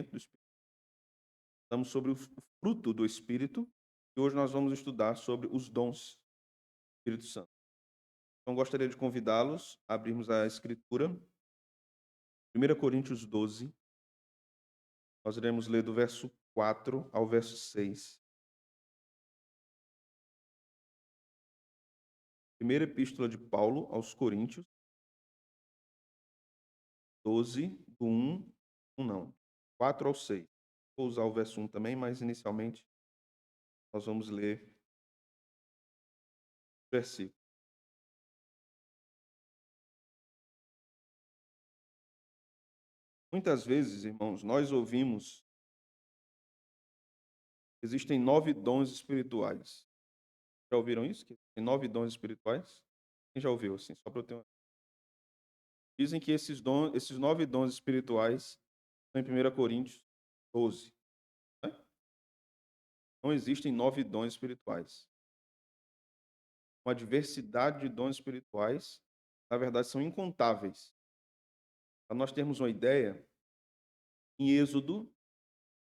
do Espírito. Estamos sobre o fruto do Espírito e hoje nós vamos estudar sobre os dons do Espírito Santo. Então, gostaria de convidá-los a abrirmos a Escritura, 1 Coríntios 12. Nós iremos ler do verso 4 ao verso 6. Primeira Epístola de Paulo aos Coríntios, 12, do 1 não, 4 ao 6. Vou usar o verso 1 também, mas inicialmente nós vamos ler o versículo. Muitas vezes, irmãos, nós ouvimos, existem 9 dons espirituais. Já ouviram isso? Que tem 9 dons espirituais? Quem já ouviu assim? Só para eu ter uma... Dizem que esses 9 dons espirituais estão em 1 Coríntios 12. Né? Não existem 9 dons espirituais. Uma diversidade de dons espirituais, na verdade, são incontáveis. Para nós termos uma ideia, em Êxodo,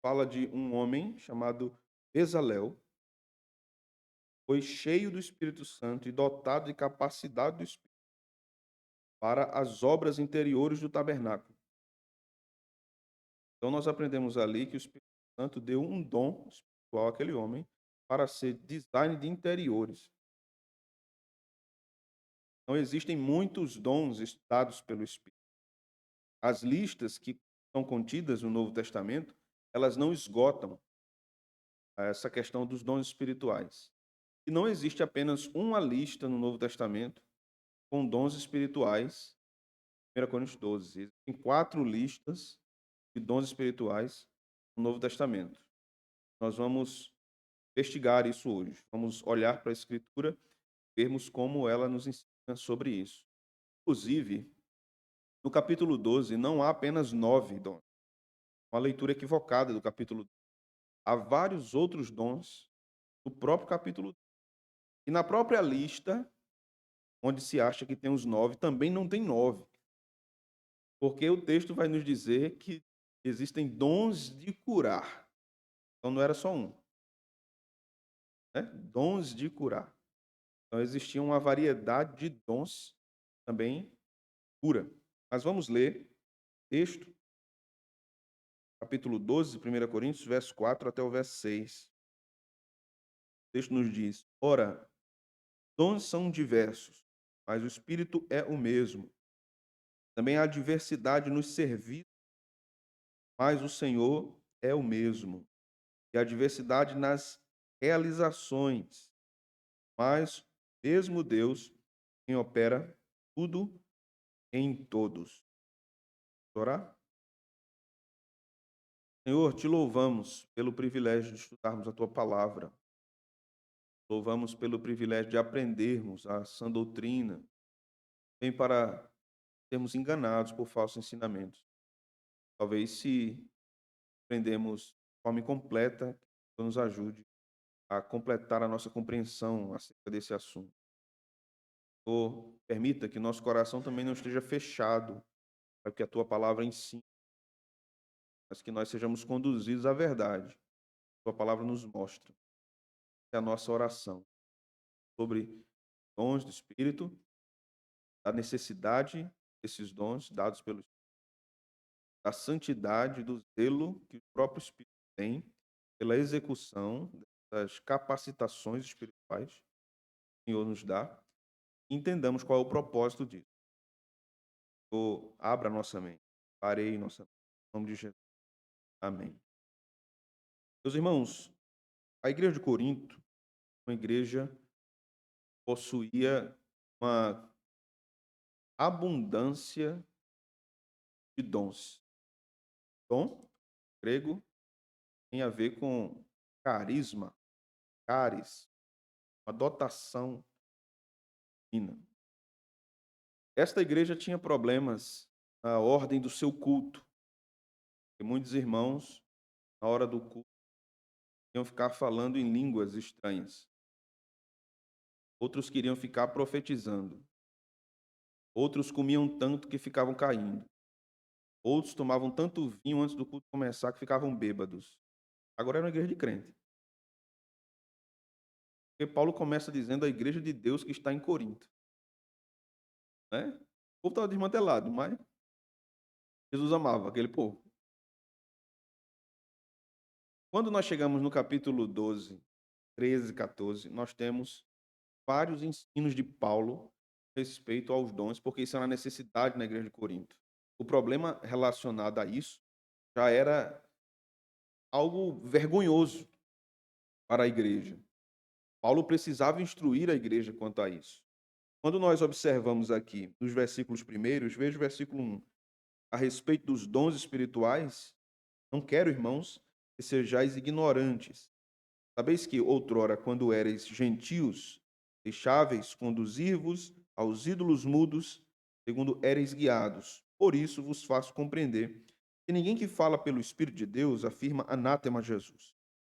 fala de um homem chamado Bezalel, foi cheio do Espírito Santo e dotado de capacidade do Espírito para as obras interiores do tabernáculo. Então, nós aprendemos ali que o Espírito Santo deu um dom espiritual àquele homem para ser design de interiores. Não existem muitos dons dados pelo Espírito. As listas que são contidas no Novo Testamento, elas não esgotam essa questão dos dons espirituais. E não existe apenas uma lista no Novo Testamento com dons espirituais, 1 Coríntios 12. Existem 4 listas de dons espirituais no Novo Testamento. Nós vamos investigar isso hoje. Vamos olhar para a Escritura, vermos como ela nos ensina sobre isso. Inclusive, no capítulo 12, não há apenas 9 dons. Uma leitura equivocada do capítulo 12. Há vários outros dons do próprio capítulo 12. E na própria lista, onde se acha que tem os 9, também não tem 9. Porque o texto vai nos dizer que existem dons de curar. Então não era só um. Né? Dons de curar. Então existia uma variedade de dons também cura. Mas vamos ler texto, capítulo 12, 1 Coríntios, verso 4 até o verso 6. O texto nos diz: Ora, dons são diversos, mas o Espírito é o mesmo. Também há diversidade nos serviços, mas o Senhor é o mesmo. E há diversidade nas realizações, mas mesmo Deus quem opera tudo em todos. Orar? Senhor, te louvamos pelo privilégio de estudarmos a tua palavra. Louvamos pelo privilégio de aprendermos a sã doutrina, bem para sermos enganados por falsos ensinamentos. Talvez se aprendemos de forma incompleta, que nos ajude a completar a nossa compreensão acerca desse assunto. Ou permita que nosso coração também não esteja fechado para que a tua palavra ensine, mas que nós sejamos conduzidos à verdade. A tua palavra nos mostra. É a nossa oração sobre dons do Espírito, a necessidade desses dons dados pelo Espírito, da santidade, do zelo que o próprio Espírito tem pela execução das capacitações espirituais que o Senhor nos dá. Entendamos qual é o propósito disso. Abra nossa mente, parei nossa mente. Em nome de Jesus. Amém. Meus irmãos, a igreja de Corinto, uma igreja possuía uma abundância de dons. Dom, grego, tem a ver com carisma, caris, uma dotação divina. Esta igreja tinha problemas na ordem do seu culto. E muitos irmãos, na hora do culto, iam ficar falando em línguas estranhas. Outros queriam ficar profetizando. Outros comiam tanto que ficavam caindo. Outros tomavam tanto vinho antes do culto começar que ficavam bêbados. Agora era uma igreja de crente. Porque Paulo começa dizendo a igreja de Deus que está em Corinto. Né? O povo estava desmantelado, mas Jesus amava aquele povo. Quando nós chegamos no capítulo 12, 13, 14, nós temos vários ensinos de Paulo a respeito aos dons, porque isso era uma necessidade na igreja de Corinto. O problema relacionado a isso já era algo vergonhoso para a igreja. Paulo precisava instruir a igreja quanto a isso. Quando nós observamos aqui nos versículos primeiros, veja o versículo 1. A respeito dos dons espirituais, não quero, irmãos, que sejais ignorantes. Sabeis que outrora, quando erais gentios, deixáveis conduzir-vos aos ídolos mudos, segundo éreis guiados. Por isso vos faço compreender que ninguém que fala pelo Espírito de Deus afirma anátema a Jesus,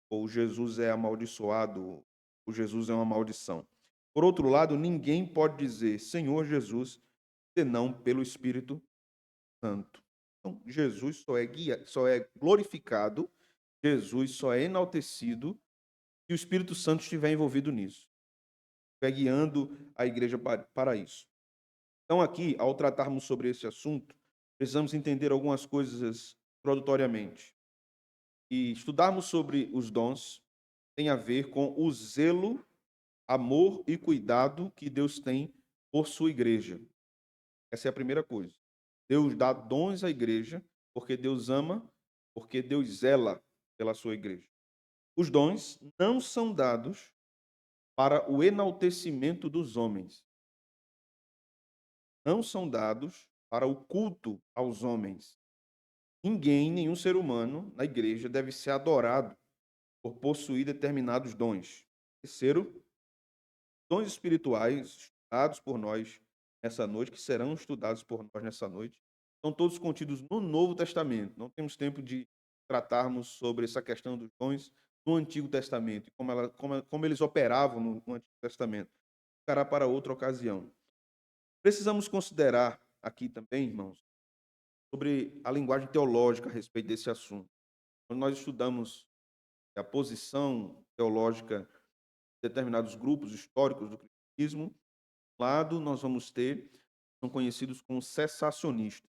ou Jesus é amaldiçoado, ou Jesus é uma maldição. Por outro lado, ninguém pode dizer Senhor Jesus, senão pelo Espírito Santo. Então, Jesus só é glorificado, Jesus só é enaltecido se o Espírito Santo estiver envolvido nisso, estiver guiando a igreja para isso. Então, aqui, ao tratarmos sobre esse assunto, precisamos entender algumas coisas introdutoriamente. E estudarmos sobre os dons tem a ver com o zelo, amor e cuidado que Deus tem por sua igreja. Essa é a primeira coisa. Deus dá dons à igreja porque Deus ama, porque Deus zela pela sua igreja. Os dons não são dados para o enaltecimento dos homens. Não são dados para o culto aos homens. Ninguém, nenhum ser humano na igreja deve ser adorado por possuir determinados dons. Terceiro, dons espirituais estudados por nós nessa noite, que serão estudados por nós nessa noite, são todos contidos no Novo Testamento. Não temos tempo de tratarmos sobre essa questão dos dons no Antigo Testamento, como eles operavam no Antigo Testamento. Ficará para outra ocasião. Precisamos considerar aqui também, irmãos, sobre a linguagem teológica a respeito desse assunto. Quando nós estudamos a posição teológica de determinados grupos históricos do cristianismo, de um lado nós vamos ter, são conhecidos como cessacionistas.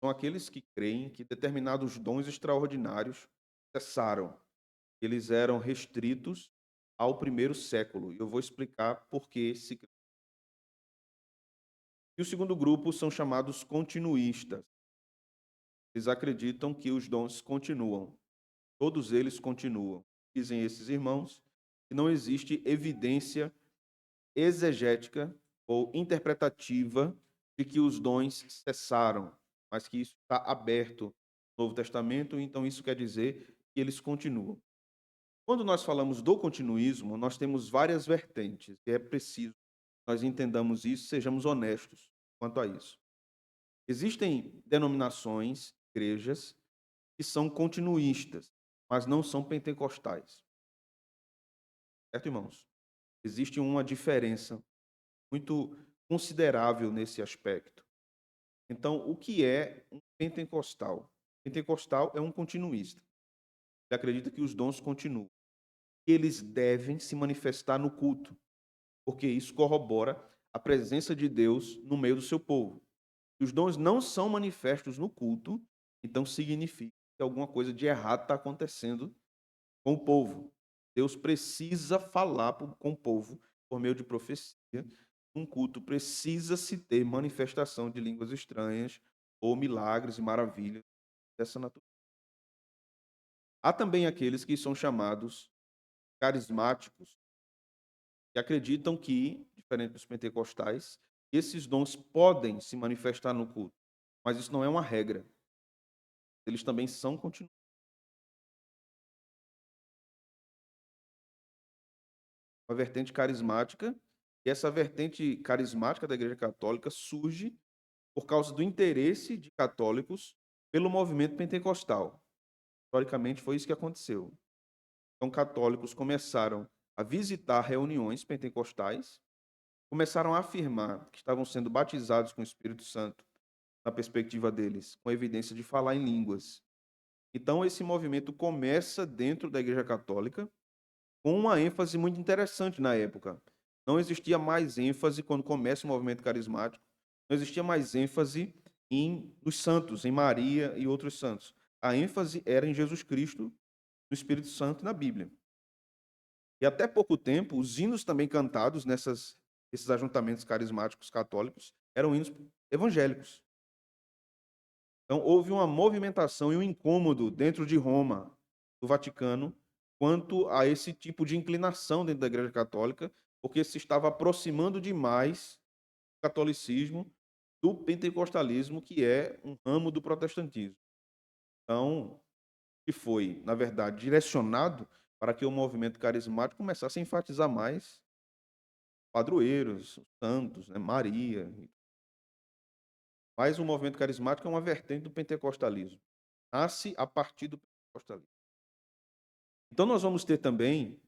São aqueles que creem que determinados dons extraordinários cessaram. Eles eram restritos ao primeiro século. E eu vou explicar por que esse. E o segundo grupo são chamados continuistas. Eles acreditam que os dons continuam. Todos eles continuam. Dizem esses irmãos que não existe evidência exegética ou interpretativa de que os dons cessaram, mas que isso está aberto no Novo Testamento, então isso quer dizer que eles continuam. Quando nós falamos do continuismo, nós temos várias vertentes, e é preciso que nós entendamos isso, sejamos honestos quanto a isso. Existem denominações, igrejas, que são continuistas, mas não são pentecostais. Certo, irmãos? Existe uma diferença muito considerável nesse aspecto. Então, o que é um pentecostal? Pentecostal é um continuista. Ele acredita que os dons continuam. Eles devem se manifestar no culto, porque isso corrobora a presença de Deus no meio do seu povo. Se os dons não são manifestos no culto, então significa que alguma coisa de errado está acontecendo com o povo. Deus precisa falar com o povo por meio de profecia. Um culto precisa-se ter manifestação de línguas estranhas ou milagres e maravilhas dessa natureza. Há também aqueles que são chamados carismáticos, que acreditam que, diferente dos pentecostais, esses dons podem se manifestar no culto, mas isso não é uma regra. Eles também são continuados. Uma vertente carismática, e essa vertente carismática da Igreja Católica surge por causa do interesse de católicos pelo movimento pentecostal. Historicamente, foi isso que aconteceu. Então, católicos começaram a visitar reuniões pentecostais, começaram a afirmar que estavam sendo batizados com o Espírito Santo na perspectiva deles, com evidência de falar em línguas. Então, esse movimento começa dentro da Igreja Católica, com uma ênfase muito interessante na época. Não existia mais ênfase quando começa o movimento carismático, não existia mais ênfase nos santos, em Maria e outros santos. A ênfase era em Jesus Cristo, no Espírito Santo e na Bíblia. E até pouco tempo, os hinos também cantados nesses ajuntamentos carismáticos católicos eram hinos evangélicos. Então, houve uma movimentação e um incômodo dentro de Roma, do Vaticano, quanto a esse tipo de inclinação dentro da Igreja Católica, porque se estava aproximando demais do catolicismo do pentecostalismo, que é um ramo do protestantismo. Então, que foi, na verdade, direcionado para que o movimento carismático começasse a enfatizar mais padroeiros, santos, né, Maria. Mas o movimento carismático é uma vertente do pentecostalismo. Nasce a partir do pentecostalismo. Então, nós vamos ter também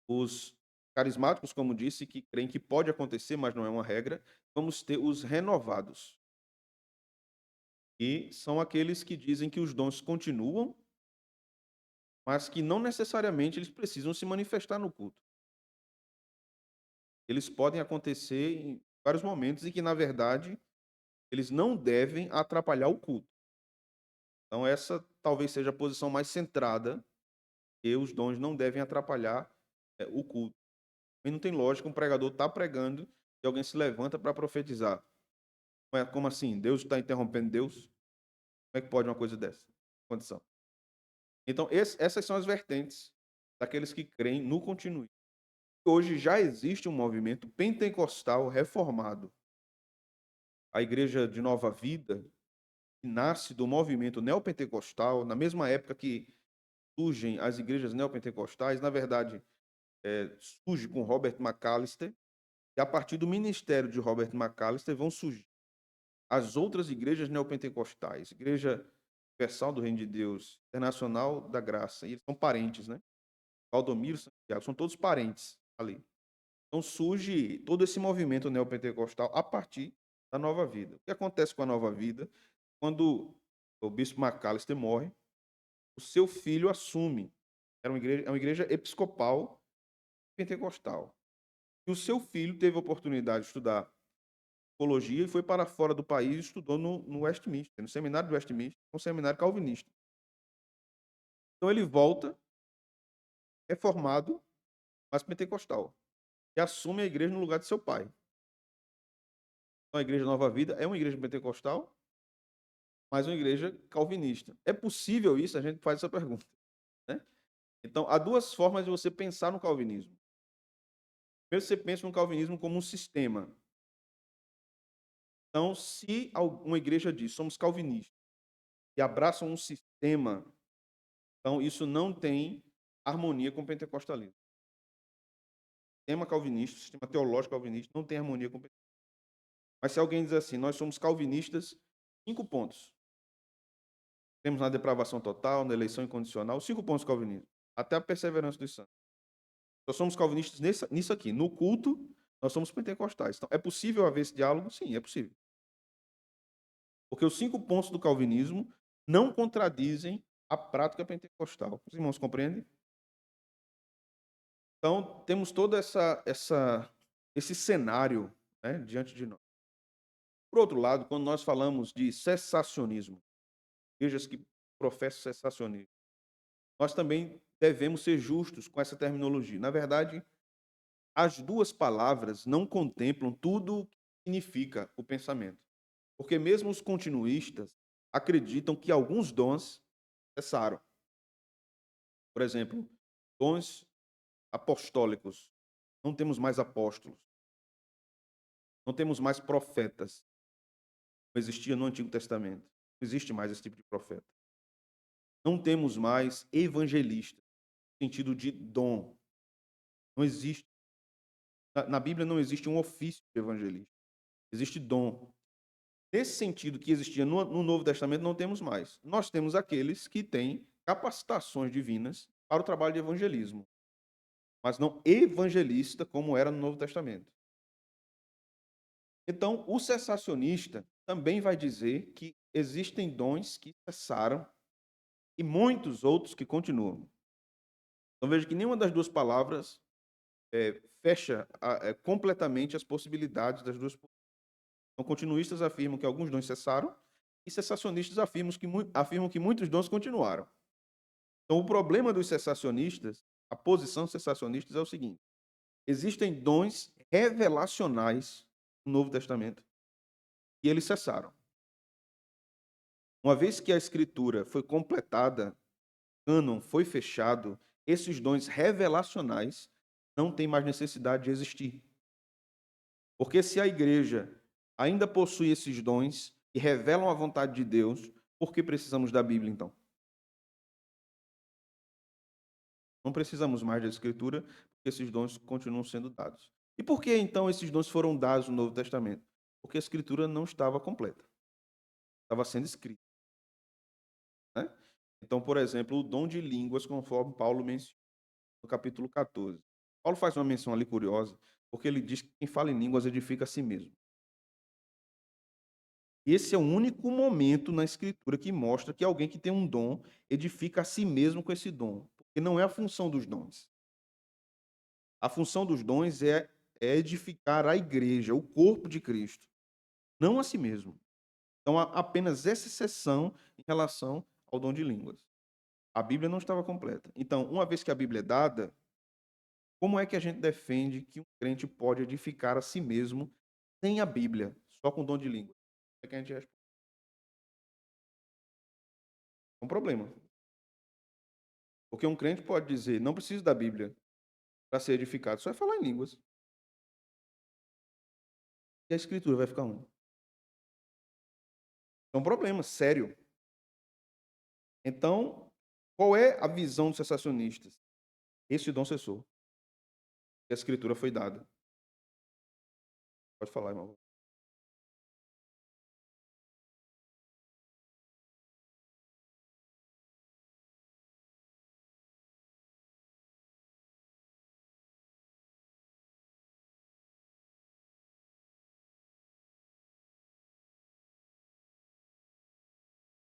os carismáticos, como disse, que creem que pode acontecer, mas não é uma regra. Vamos ter os renovados, que são aqueles que dizem que os dons continuam, mas que não necessariamente eles precisam se manifestar no culto. Eles podem acontecer em vários momentos e que, na verdade, eles não devem atrapalhar o culto. Então, essa talvez seja a posição mais centrada, que os dons não devem atrapalhar o culto. E não tem lógica um pregador estar pregando e alguém se levanta para profetizar. Como assim? Deus está interrompendo Deus? Como é que pode uma coisa dessa? Condição. Então, essas são as vertentes daqueles que creem no continuismo. Hoje já existe um movimento pentecostal reformado. A Igreja de Nova Vida, que nasce do movimento neopentecostal, na mesma época que surgem as igrejas neopentecostais, na verdade, surge com Robert McAllister, e a partir do ministério de Robert McAllister vão surgir as outras igrejas neopentecostais, Igreja Universal do Reino de Deus, Internacional da Graça, e eles são parentes, né? Valdomiro, Santiago, são todos parentes ali. Então surge todo esse movimento neopentecostal a partir da Nova Vida. O que acontece com a Nova Vida? Quando o bispo McAllister morre, o seu filho assume. É uma igreja episcopal pentecostal. E o seu filho teve a oportunidade de estudar teologia e foi para fora do país e estudou no Westminster, no seminário do Westminster, um seminário calvinista. Então ele volta, é formado, mas pentecostal, e assume a igreja no lugar de seu pai. Então a Igreja Nova Vida é uma igreja pentecostal, mas uma igreja calvinista. É possível isso? A gente faz essa pergunta, né? Então, há duas formas de você pensar no calvinismo. Primeiro, você pensa no calvinismo como um sistema. Então, se uma igreja diz, somos calvinistas, e abraçam um sistema, então isso não tem harmonia com o pentecostalismo. O sistema calvinista, o sistema teológico calvinista, não tem harmonia com o pentecostalismo. Mas se alguém diz assim, nós somos calvinistas, 5 pontos. Temos na depravação total, na eleição incondicional, 5 pontos calvinistas. Até a perseverança dos santos. Nós somos calvinistas nisso aqui. No culto, nós somos pentecostais. Então, é possível haver esse diálogo? Sim, é possível. Porque os 5 pontos do calvinismo não contradizem a prática pentecostal. Os irmãos compreendem? Então, temos todo esse cenário, né, diante de nós. Por outro lado, quando nós falamos de cessacionismo, igrejas que professam cessacionismo, nós também devemos ser justos com essa terminologia. Na verdade, as duas palavras não contemplam tudo o que significa o pensamento. Porque mesmo os continuistas acreditam que alguns dons cessaram. Por exemplo, dons apostólicos. Não temos mais apóstolos. Não temos mais profetas. Não existia no Antigo Testamento. Não existe mais esse tipo de profeta. Não temos mais evangelistas, no sentido de dom. Não existe. Na Bíblia não existe um ofício de evangelista. Existe dom. Nesse sentido que existia no Novo Testamento, não temos mais. Nós temos aqueles que têm capacitações divinas para o trabalho de evangelismo, mas não evangelista como era no Novo Testamento. Então, o cessacionista também vai dizer que existem dons que cessaram e muitos outros que continuam. Então veja que nenhuma das duas palavras fecha completamente as possibilidades das duas. Então, continuistas afirmam que alguns dons cessaram e cessacionistas afirmam que muitos dons continuaram. Então, o problema dos cessacionistas, a posição dos cessacionistas é o seguinte: existem dons revelacionais no Novo Testamento e eles cessaram. Uma vez que a Escritura foi completada, o cânon foi fechado, esses dons revelacionais não têm mais necessidade de existir. Porque se a igreja ainda possui esses dons e revelam a vontade de Deus, por que precisamos da Bíblia, então? Não precisamos mais da Escritura, porque esses dons continuam sendo dados. E por que, então, esses dons foram dados no Novo Testamento? Porque a Escritura não estava completa. Estava sendo escrita. Né? Então, por exemplo, o dom de línguas, conforme Paulo menciona no capítulo 14. Paulo faz uma menção ali curiosa, porque ele diz que quem fala em línguas edifica a si mesmo. Esse é o único momento na Escritura que mostra que alguém que tem um dom edifica a si mesmo com esse dom, porque não é a função dos dons. A função dos dons é edificar a igreja, o corpo de Cristo, não a si mesmo. Então, há apenas essa exceção em relação ao dom de línguas. A Bíblia não estava completa. Então, uma vez que a Bíblia é dada, como é que a gente defende que um crente pode edificar a si mesmo sem a Bíblia, só com o dom de línguas? É que a gente responde. É um problema. Porque um crente pode dizer, não preciso da Bíblia para ser edificado, só é falar em línguas. E a escritura vai ficar onde? É um problema sério. Então, qual é a visão dos sensacionistas? Esse dom cessou. E a escritura foi dada. Pode falar, irmão.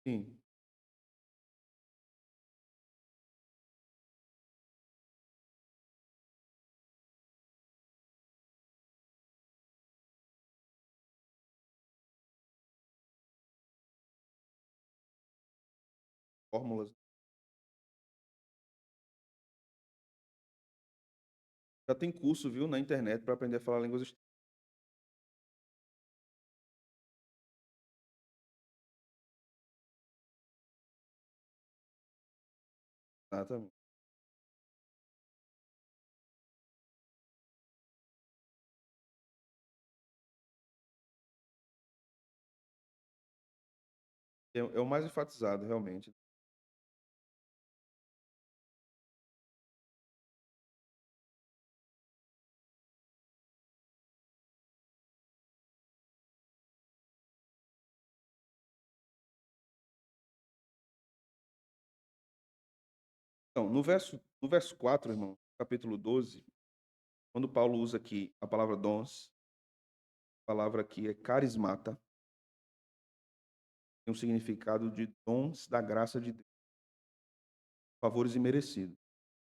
Sim, fórmulas. Já tem curso, viu, na internet para aprender a falar línguas estranhas. Exatamente. É o mais enfatizado, realmente. Então, no verso 4, irmão, capítulo 12, quando Paulo usa aqui a palavra dons, a palavra aqui é carismata, tem um significado de dons da graça de Deus, favores imerecidos.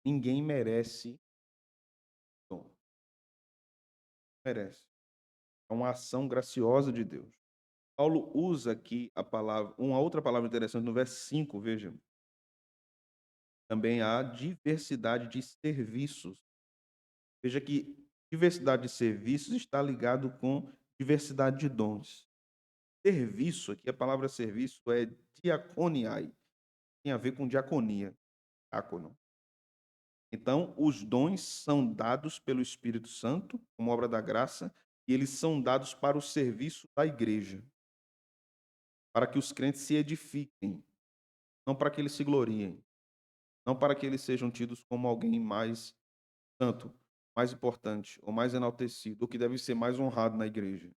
Ninguém merece dom. Merece. É uma ação graciosa de Deus. Paulo usa aqui a palavra, uma outra palavra interessante no verso 5, veja. Também há diversidade de serviços. Veja que diversidade de serviços está ligado com diversidade de dons. Serviço, aqui a palavra serviço é diaconiai, tem a ver com diaconia, diácono. Então, os dons são dados pelo Espírito Santo, como obra da graça, e eles são dados para o serviço da igreja, para que os crentes se edifiquem, não para que eles se gloriem, não para que eles sejam tidos como alguém mais santo, mais importante, ou mais enaltecido, ou que deve ser mais honrado na igreja.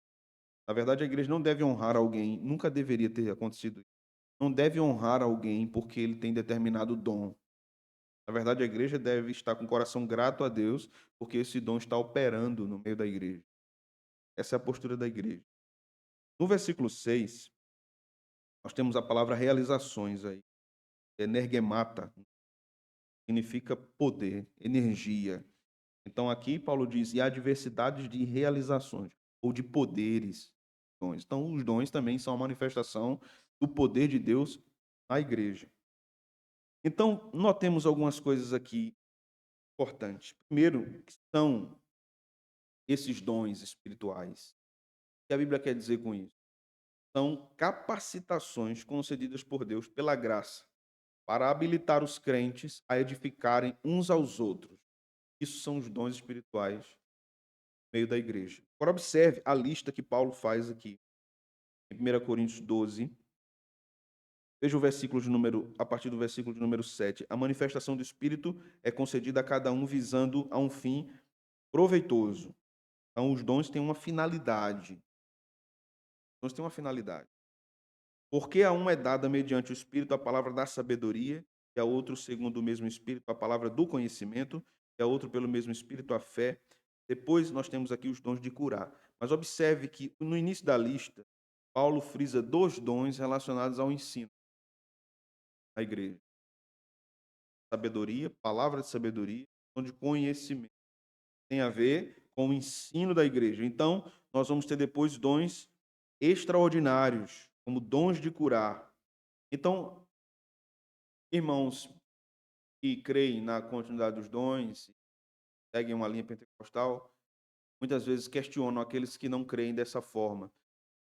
Na verdade, a igreja não deve honrar alguém, nunca deveria ter acontecido isso. Não deve honrar alguém porque ele tem determinado dom. Na verdade, a igreja deve estar com o coração grato a Deus, porque esse dom está operando no meio da igreja. Essa é a postura da igreja. No versículo 6, nós temos a palavra realizações aí. Energemata, significa poder, energia. Então aqui Paulo diz, e há diversidades de realizações, ou de poderes. Dons. Então os dons também são a manifestação do poder de Deus na igreja. Então, notemos algumas coisas aqui importantes. Primeiro, que são esses dons espirituais. O que a Bíblia quer dizer com isso? São capacitações concedidas por Deus pela graça para habilitar os crentes a edificarem uns aos outros. Isso são os dons espirituais no meio da igreja. Agora observe a lista que Paulo faz aqui em 1 Coríntios 12. Veja o versículo de número, a partir do versículo de número 7. A manifestação do Espírito é concedida a cada um visando a um fim proveitoso. Então, os dons têm uma finalidade. Os dons têm uma finalidade. Porque a um é dada mediante o Espírito a palavra da sabedoria, e a outro, segundo o mesmo Espírito, a palavra do conhecimento, e a outro, pelo mesmo Espírito, a fé. Depois nós temos aqui os dons de curar. Mas observe que no início da lista, Paulo frisa 2 dons relacionados ao ensino da igreja. Sabedoria, palavra de sabedoria, dom de conhecimento. Tem a ver com o ensino da igreja. Então, nós vamos ter depois dons extraordinários, como dons de curar. Então, irmãos que creem na continuidade dos dons, seguem uma linha pentecostal, muitas vezes questionam aqueles que não creem dessa forma.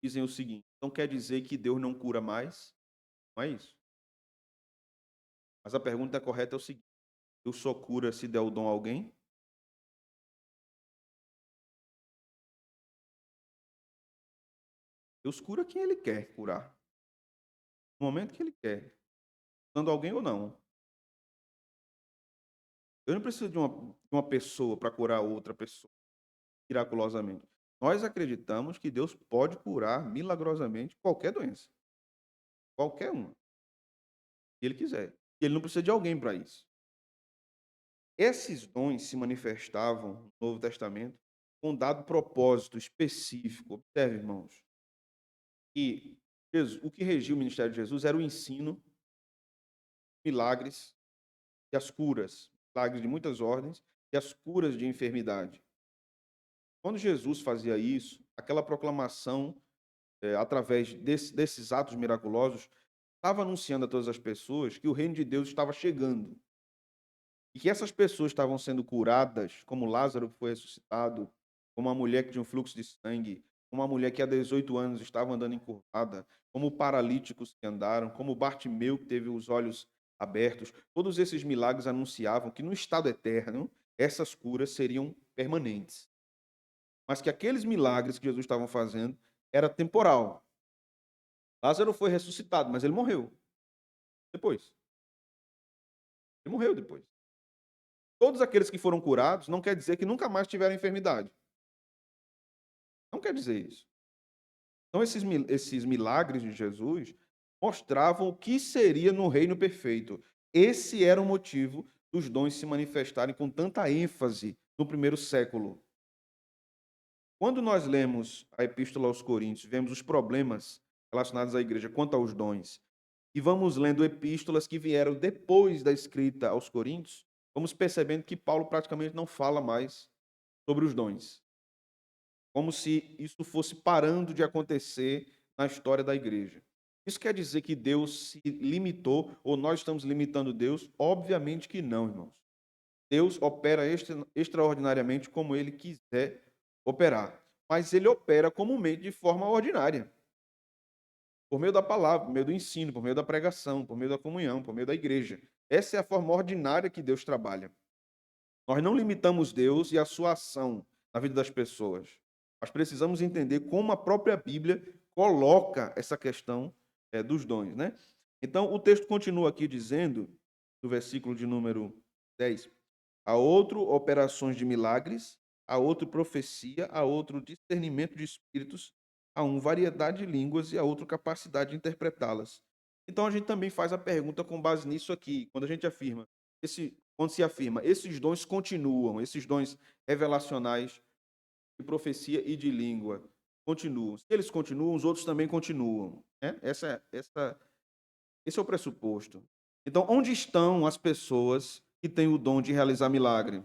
Dizem o seguinte: então quer dizer que Deus não cura mais? Não é isso. Mas a pergunta correta é o seguinte: Deus só cura se der o dom a alguém? Deus cura quem Ele quer curar, no momento que Ele quer, dando alguém ou não. Eu não preciso de uma pessoa para curar outra pessoa, miraculosamente. Nós acreditamos que Deus pode curar milagrosamente qualquer doença. Qualquer uma. Se Ele quiser. E Ele não precisa de alguém para isso. Esses dons se manifestavam no Novo Testamento com um dado propósito específico. Observe, irmãos, que o que regia o ministério de Jesus era o ensino, milagres e as curas. Milagres de muitas ordens e as curas de enfermidade. Quando Jesus fazia isso, aquela proclamação, através desses atos miraculosos, estava anunciando a todas as pessoas que o reino de Deus estava chegando. E que essas pessoas estavam sendo curadas, como Lázaro que foi ressuscitado, como uma mulher que tinha um fluxo de sangue, como uma mulher que há 18 anos estava andando encurvada, como paralíticos que andaram, como Bartimeu que teve os olhos abertos. Todos esses milagres anunciavam que no estado eterno, essas curas seriam permanentes. Mas que aqueles milagres que Jesus estava fazendo era temporal. Lázaro foi ressuscitado, mas ele morreu depois. Ele morreu depois. Todos aqueles que foram curados não quer dizer que nunca mais tiveram enfermidade. Não quer dizer isso. Então, esses milagres de Jesus mostravam o que seria no reino perfeito. Esse era o motivo dos dons se manifestarem com tanta ênfase no primeiro século. Quando nós lemos a Epístola aos Coríntios, vemos os problemas relacionados à igreja quanto aos dons, e vamos lendo epístolas que vieram depois da escrita aos Coríntios, vamos percebendo que Paulo praticamente não fala mais sobre os dons. Como se isso fosse parando de acontecer na história da igreja. Isso quer dizer que Deus se limitou, ou nós estamos limitando Deus? Obviamente que não, irmãos. Deus opera extraordinariamente como Ele quiser operar. Mas Ele opera comumente de forma ordinária. Por meio da palavra, por meio do ensino, por meio da pregação, por meio da comunhão, por meio da igreja. Essa é a forma ordinária que Deus trabalha. Nós não limitamos Deus e a sua ação na vida das pessoas. Nós precisamos entender como a própria Bíblia coloca essa questão dos dons, né? Então, o texto continua aqui dizendo, no versículo de número 10, a outro operações de milagres, a outro profecia, a outro discernimento de espíritos, a um variedade de línguas e a outro capacidade de interpretá-las. Então, a gente também faz a pergunta com base nisso aqui, quando a gente afirma, quando se afirma, esses dons continuam, esses dons revelacionais de profecia e de língua, continuam. Se eles continuam, os outros também continuam. Né? Esse é o pressuposto. Então, onde estão as pessoas que têm o dom de realizar milagre?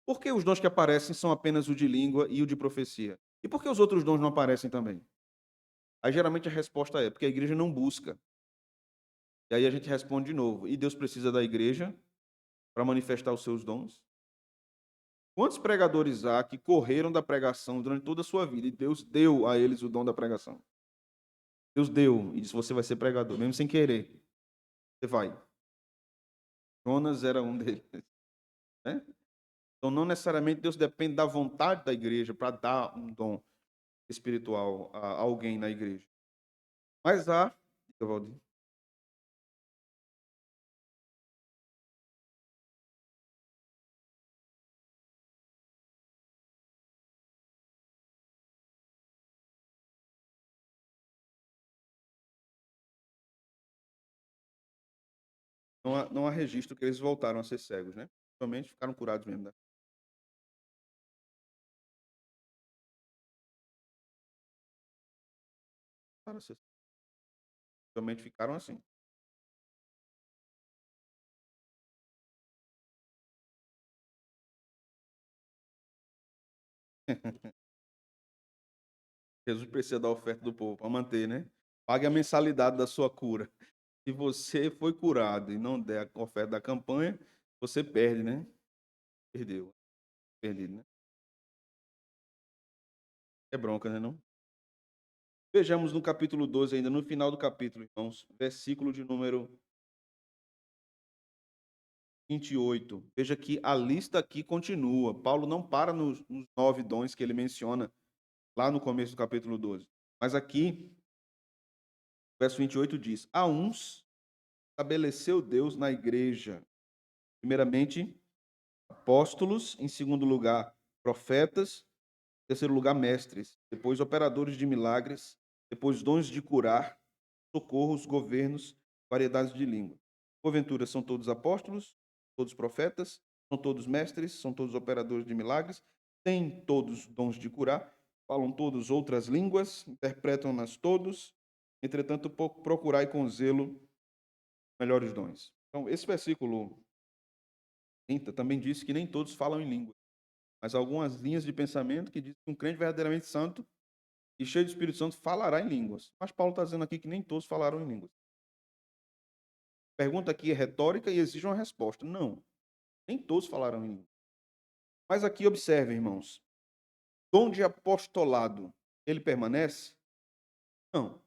Por que os dons que aparecem são apenas o de língua e o de profecia? E por que os outros dons não aparecem também? Aí, geralmente, a resposta é porque a igreja não busca. E aí a gente responde de novo. E Deus precisa da igreja para manifestar os seus dons? Quantos pregadores há que correram da pregação durante toda a sua vida e Deus deu a eles o dom da pregação? Deus deu e disse: você vai ser pregador, mesmo sem querer. Você vai. Jonas era um deles. Né? Então, não necessariamente Deus depende da vontade da igreja para dar um dom espiritual a alguém na igreja. Mas há, Valdir, não há registro que eles voltaram a ser cegos, né? Somente ficaram curados mesmo. Né? Somente ficaram assim. Jesus precisa da oferta do povo para manter, né? Pague a mensalidade da sua cura. Se você foi curado e não der a oferta da campanha, você perde, né? Perdeu. Perdido, né? É bronca, né, não? Vejamos no capítulo 12, ainda no final do capítulo, irmãos, versículo de número 28. Veja que a lista aqui continua. Paulo não para nos 9 dons que ele menciona lá no começo do capítulo 12. Mas aqui, verso 28 diz: a uns estabeleceu Deus na igreja, primeiramente, apóstolos, em segundo lugar, profetas, em terceiro lugar, mestres, depois operadores de milagres, depois dons de curar, socorros, governos, variedades de língua. Porventura, são todos apóstolos, todos profetas, são todos mestres, são todos operadores de milagres, têm todos dons de curar, falam todos outras línguas, interpretam-nas todos, entretanto, procurai com zelo melhores dons. Então, esse versículo 30 também diz que nem todos falam em língua, mas algumas linhas de pensamento que diz que um crente verdadeiramente santo e cheio do Espírito Santo falará em línguas. Mas Paulo está dizendo aqui que nem todos falaram em línguas. A pergunta aqui é retórica e exige uma resposta. Não, nem todos falaram em línguas. Mas aqui observem, irmãos, dom de apostolado, ele permanece? Não.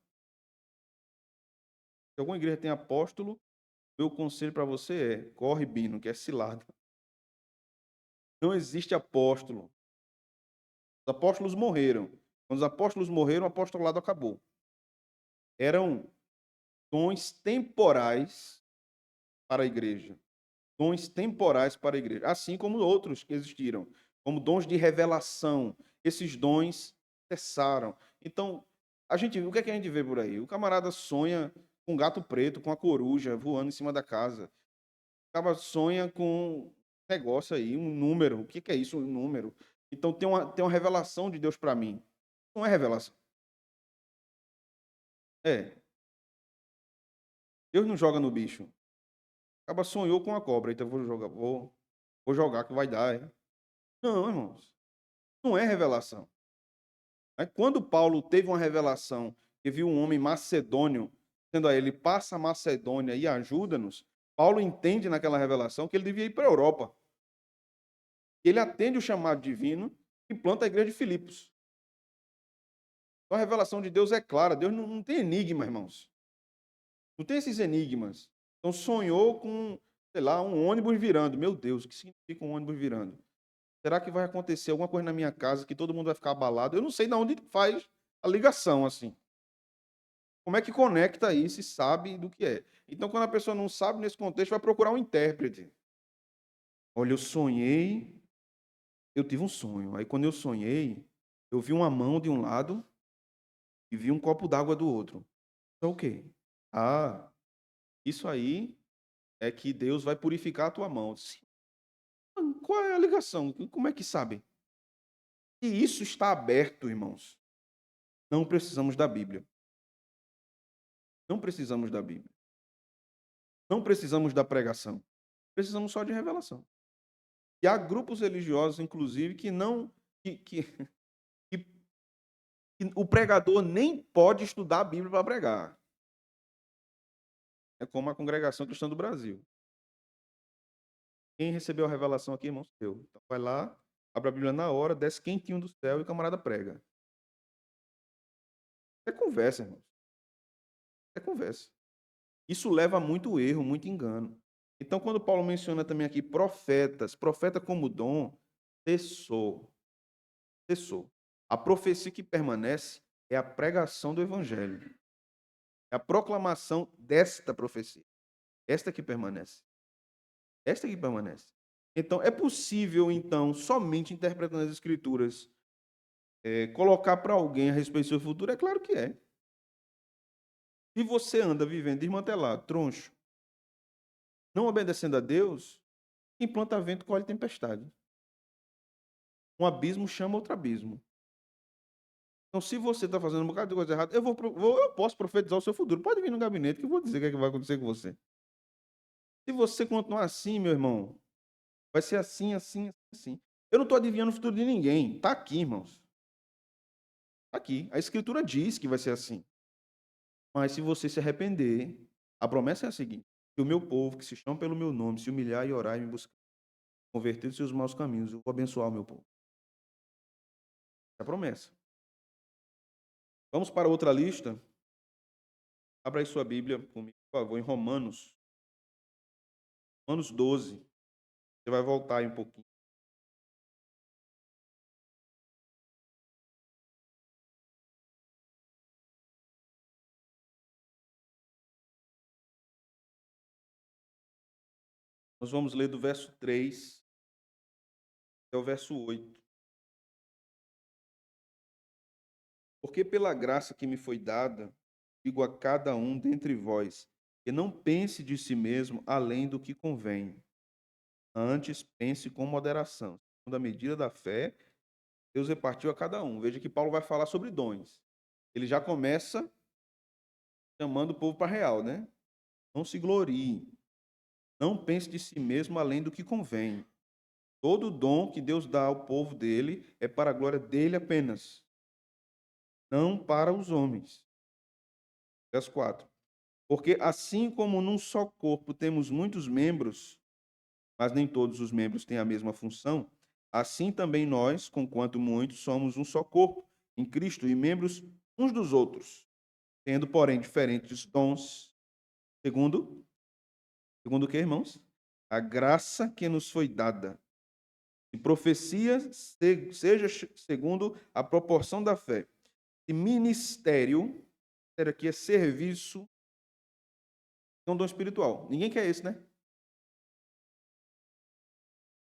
Se alguma igreja tem apóstolo, meu conselho para você é, corre bino, que é cilada. Não existe apóstolo. Os apóstolos morreram. Quando os apóstolos morreram, o apostolado acabou. Eram dons temporais para a igreja. Dons temporais para a igreja. Assim como outros que existiram, como dons de revelação. Esses dons cessaram. Então, o que é que a gente vê por aí? O camarada sonha com um gato preto, com a coruja voando em cima da casa. O camarada sonha com um negócio aí, um número. O que é isso, um número? Então, tem uma revelação de Deus para mim. Não é revelação. É. Deus não joga no bicho. Acaba sonhou com a cobra, então eu vou jogar que vai dar. É? Não, irmãos. Não é revelação. Quando Paulo teve uma revelação que viu um homem macedônio, dizendo a ele, passa a Macedônia e ajuda-nos, Paulo entende naquela revelação que ele devia ir para a Europa. Ele atende o chamado divino e planta a igreja de Filipos. Então a revelação de Deus é clara. Deus não tem enigma, irmãos. Não tem esses enigmas. Então sonhou com, sei lá, um ônibus virando. Meu Deus, o que significa um ônibus virando? Será que vai acontecer alguma coisa na minha casa que todo mundo vai ficar abalado? Eu não sei de onde faz a ligação assim. Como é que conecta isso e sabe do que é? Então, quando a pessoa não sabe nesse contexto, vai procurar um intérprete. Olha, eu tive um sonho. Aí, quando eu sonhei, eu vi uma mão de um lado e vi um copo d'água do outro. Então, o quê? Ah, isso aí é que Deus vai purificar a tua mão. Sim. Qual é a ligação? Como é que sabe? Se isso está aberto, irmãos, não precisamos da Bíblia. Não precisamos da Bíblia. Não precisamos da pregação. Precisamos só de revelação. E há grupos religiosos, inclusive, que não. Que que o pregador nem pode estudar a Bíblia para pregar. É como a Congregação Cristã do Brasil. Quem recebeu a revelação aqui, irmãos? Eu. Então vai lá, abre a Bíblia na hora, desce quentinho do céu e o camarada prega. É conversa, irmãos. É conversa. Isso leva a muito erro, muito engano. Então, quando Paulo menciona também aqui profetas, profeta como dom, cessou. Cessou. A profecia que permanece é a pregação do evangelho. É a proclamação desta profecia. Esta que permanece. Esta que permanece. Então, é possível, então, somente interpretando as Escrituras, colocar para alguém a respeito do seu futuro? É claro que é. Se você anda vivendo desmantelado, troncho, não obedecendo a Deus, quem planta vento colhe tempestade. Um abismo chama outro abismo. Então, se você está fazendo um bocado de coisa errada, eu posso profetizar o seu futuro. Pode vir no gabinete que eu vou dizer o que, é que vai acontecer com você. Se você continuar assim, meu irmão, vai ser assim, assim, assim. Eu não estou adivinhando o futuro de ninguém. Está aqui, irmãos. Está aqui. A Escritura diz que vai ser assim. Mas se você se arrepender, a promessa é a seguinte: que o meu povo, que se chama pelo meu nome, se humilhar e orar e me buscar, converter dos seus maus caminhos, eu vou abençoar o meu povo. É a promessa. Vamos para outra lista. Abra aí sua Bíblia comigo, por favor, em Romanos. Romanos 12. Você vai voltar aí um pouquinho. Nós vamos ler do verso 3 até o verso 8. Porque pela graça que me foi dada, digo a cada um dentre vós, que não pense de si mesmo além do que convém. Antes, pense com moderação. Segundo a medida da fé, Deus repartiu a cada um. Veja que Paulo vai falar sobre dons. Ele já começa chamando o povo para a real, né? Não se glorie. Não pense de si mesmo além do que convém. Todo dom que Deus dá ao povo dele é para a glória dele apenas, não para os homens. Verso 4. Porque assim como num só corpo temos muitos membros, mas nem todos os membros têm a mesma função, assim também nós, conquanto muitos, somos um só corpo em Cristo e membros uns dos outros, tendo, porém, diferentes dons, segundo o que, irmãos? A graça que nos foi dada. E profecia seja segundo a proporção da fé. E ministério aqui é serviço, é um dom espiritual. Ninguém quer esse, né?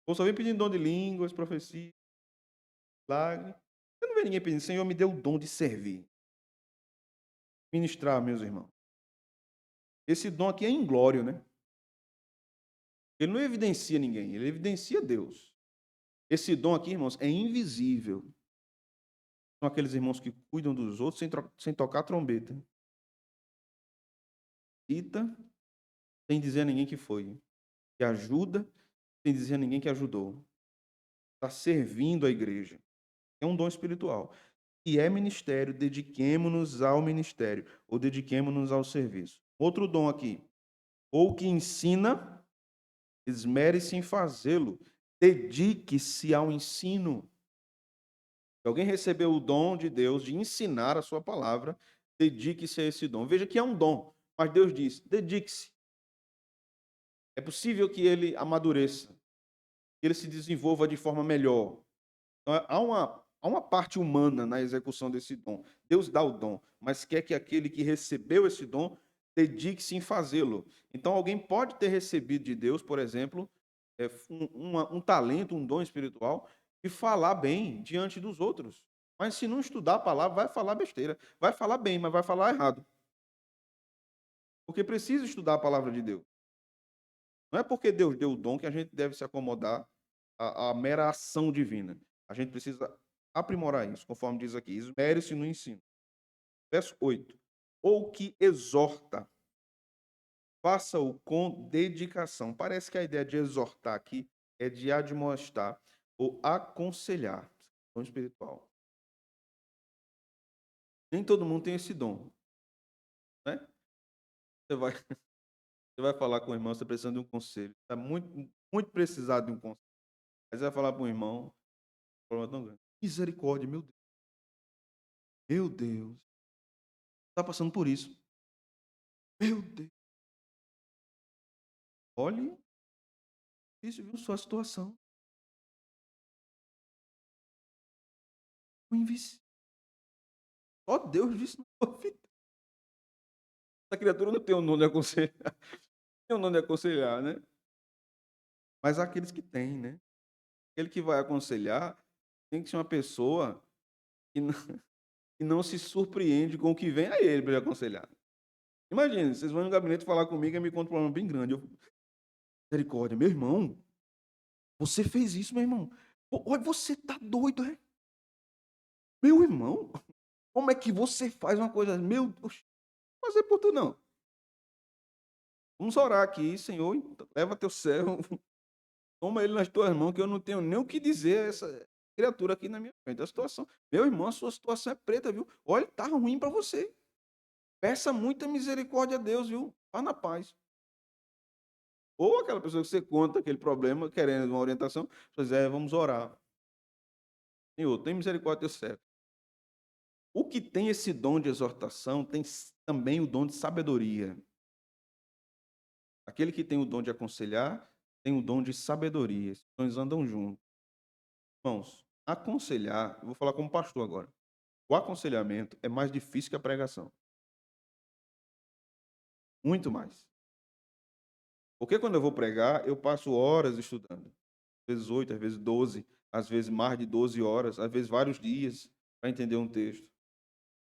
Ou só vem pedindo dom de línguas, profecia, milagre. Você não vê ninguém pedindo, Senhor, me dê o dom de servir. Ministrar, meus irmãos. Esse dom aqui é inglório, né? Ele não evidencia ninguém, ele evidencia Deus. Esse dom aqui, irmãos, é invisível. São aqueles irmãos que cuidam dos outros sem tocar trombeta. Cita, sem dizer a ninguém que foi. Que ajuda, sem dizer a ninguém que ajudou. Está servindo a igreja. É um dom espiritual. E é ministério, dediquemo-nos ao ministério, ou dediquemo-nos ao serviço. Outro dom aqui. Ou que ensina, esmere-se em fazê-lo. Dedique-se ao ensino. Se alguém recebeu o dom de Deus de ensinar a sua palavra, dedique-se a esse dom. Veja que é um dom, mas Deus diz: dedique-se. É possível que ele amadureça, que ele se desenvolva de forma melhor. Então, há uma parte humana na execução desse dom. Deus dá o dom, mas quer que aquele que recebeu esse dom dedique-se em fazê-lo. Então, alguém pode ter recebido de Deus, por exemplo, um talento, um dom espiritual, e falar bem diante dos outros. Mas se não estudar a palavra, vai falar besteira. Vai falar bem, mas vai falar errado. Porque precisa estudar a palavra de Deus. Não é porque Deus deu o dom que a gente deve se acomodar à mera ação divina. A gente precisa aprimorar isso, conforme diz aqui. Esmere-se no ensino. Verso 8. Ou que exorta, faça-o com dedicação. Parece que a ideia de exortar aqui é de admoestar ou aconselhar. Dom espiritual. Nem todo mundo tem esse dom, né? Você vai, você vai falar com o irmão, você está precisando de um conselho. Está muito, muito precisado de um conselho. Aí você vai falar para um irmão, problema tão grande. Misericórdia, meu Deus. Meu Deus. Está passando por isso. Meu Deus. Olhe, isso viu sua situação. O invisível. Só Deus disse na sua vida. Essa criatura não tem um nome de aconselhar. Tem um nome de aconselhar, né? Mas há aqueles que têm, né? Aquele que vai aconselhar tem que ser uma pessoa que não, que não se surpreende com o que vem a ele para ele aconselhar. Imagina, vocês vão no gabinete falar comigo e me contam um problema bem grande. Eu, misericórdia, meu irmão, você fez isso, meu irmão. Olha, você tá doido, é? Meu irmão, como é que você faz uma coisa? Meu Deus, não fazer por tu não. Vamos orar aqui, Senhor, leva teu servo, toma ele nas tuas mãos, que eu não tenho nem o que dizer a essa criatura aqui na minha frente. A situação, meu irmão, a sua situação é preta, viu? Olha, tá ruim para você. Peça muita misericórdia a Deus, viu? Vá na paz. Ou aquela pessoa que você conta aquele problema, querendo uma orientação, você diz, vamos orar. Senhor, tem misericórdia do teu servo. O que tem esse dom de exortação tem também o dom de sabedoria. Aquele que tem o dom de aconselhar tem o dom de sabedoria. Esses dons andam juntos. Irmãos, aconselhar, eu vou falar como pastor agora. O aconselhamento é mais difícil que a pregação. Muito mais. Porque quando eu vou pregar, eu passo horas estudando. Às vezes 8, às vezes 12, às vezes mais de 12 horas, às vezes vários dias para entender um texto.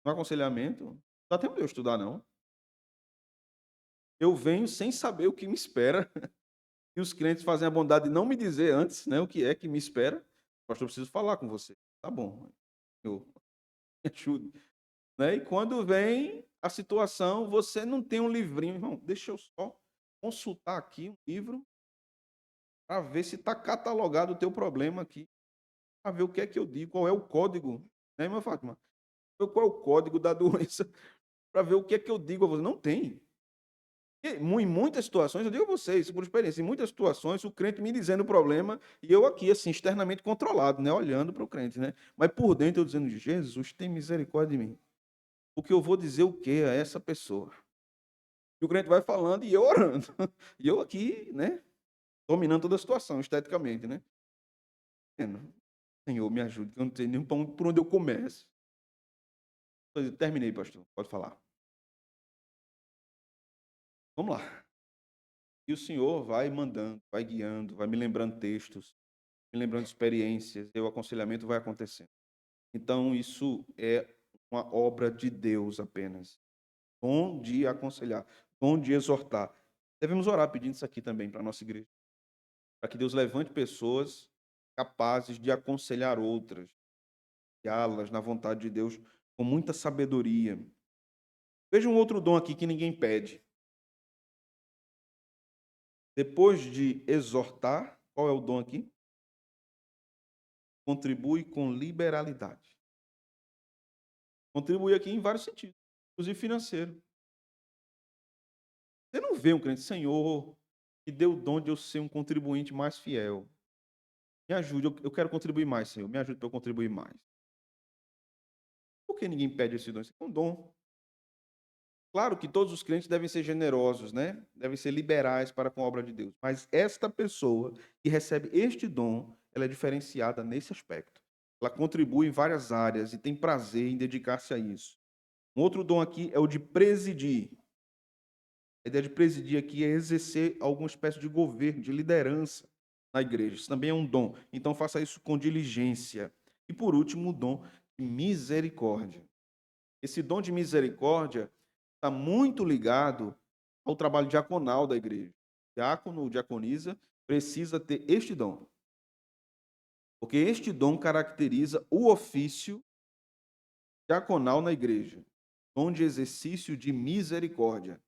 No aconselhamento, não dá tempo de eu estudar, não. Eu venho sem saber o que me espera. E os crentes fazem a bondade de não me dizer antes, né, o que é que me espera. Pastor, eu preciso falar com você. Tá bom, Senhor, me ajude. Né? E quando vem a situação, você não tem um livrinho, irmão. Deixa eu só consultar aqui um livro para ver se está catalogado o teu problema aqui. Para ver o que é que eu digo, qual é o código. Né, irmã Fátima? Qual é o código da doença? Para ver o que é que eu digo a você. Não tem. Em muitas situações, eu digo a vocês, por experiência, em muitas situações, o crente me dizendo o problema e eu aqui, assim, externamente controlado, né, olhando para o crente, né? Mas por dentro eu dizendo, Jesus, tem misericórdia de mim. Porque eu vou dizer o que a essa pessoa? E o crente vai falando e eu orando. E eu aqui, né, dominando toda a situação, esteticamente, né? Senhor, me ajude, que eu não sei nem por onde eu começo. Terminei, pastor, pode falar. Vamos lá. E o Senhor vai mandando, vai guiando, vai me lembrando textos, me lembrando experiências, e o aconselhamento vai acontecendo. Então, isso é uma obra de Deus apenas. Dom de aconselhar, dom de exortar. Devemos orar pedindo isso aqui também para a nossa igreja. Para que Deus levante pessoas capazes de aconselhar outras, guiá-las na vontade de Deus com muita sabedoria. Veja um outro dom aqui que ninguém pede. Depois de exortar, qual é o dom aqui? Contribui com liberalidade. Contribui aqui em vários sentidos, inclusive financeiro. Você não vê um crente, Senhor, que deu o dom de eu ser um contribuinte mais fiel. Me ajude, eu quero contribuir mais, Senhor. Me ajude para eu contribuir mais. Por que ninguém pede esse dom? Isso é um dom. Claro que todos os crentes devem ser generosos, né? Devem ser liberais para com a obra de Deus. Mas esta pessoa que recebe este dom, ela é diferenciada nesse aspecto. Ela contribui em várias áreas e tem prazer em dedicar-se a isso. Um outro dom aqui é o de presidir. A ideia de presidir aqui é exercer alguma espécie de governo, de liderança na igreja. Isso também é um dom. Então faça isso com diligência. E por último, o dom de misericórdia. Esse dom de misericórdia está muito ligado ao trabalho diaconal da igreja. Diácono ou diaconisa precisa ter este dom. Porque este dom caracteriza o ofício diaconal na igreja, dom de exercício de misericórdia.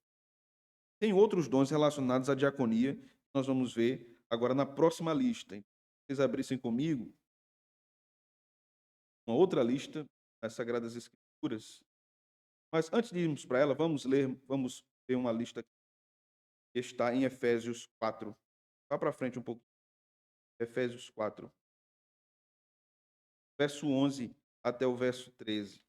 Tem outros dons relacionados à diaconia, que nós vamos ver agora na próxima lista. Então, se vocês abrissem comigo uma outra lista das Sagradas Escrituras. Mas antes de irmos para ela, vamos ver uma lista que está em Efésios 4. Vá para frente um pouco. Efésios 4, verso 11 até o verso 13.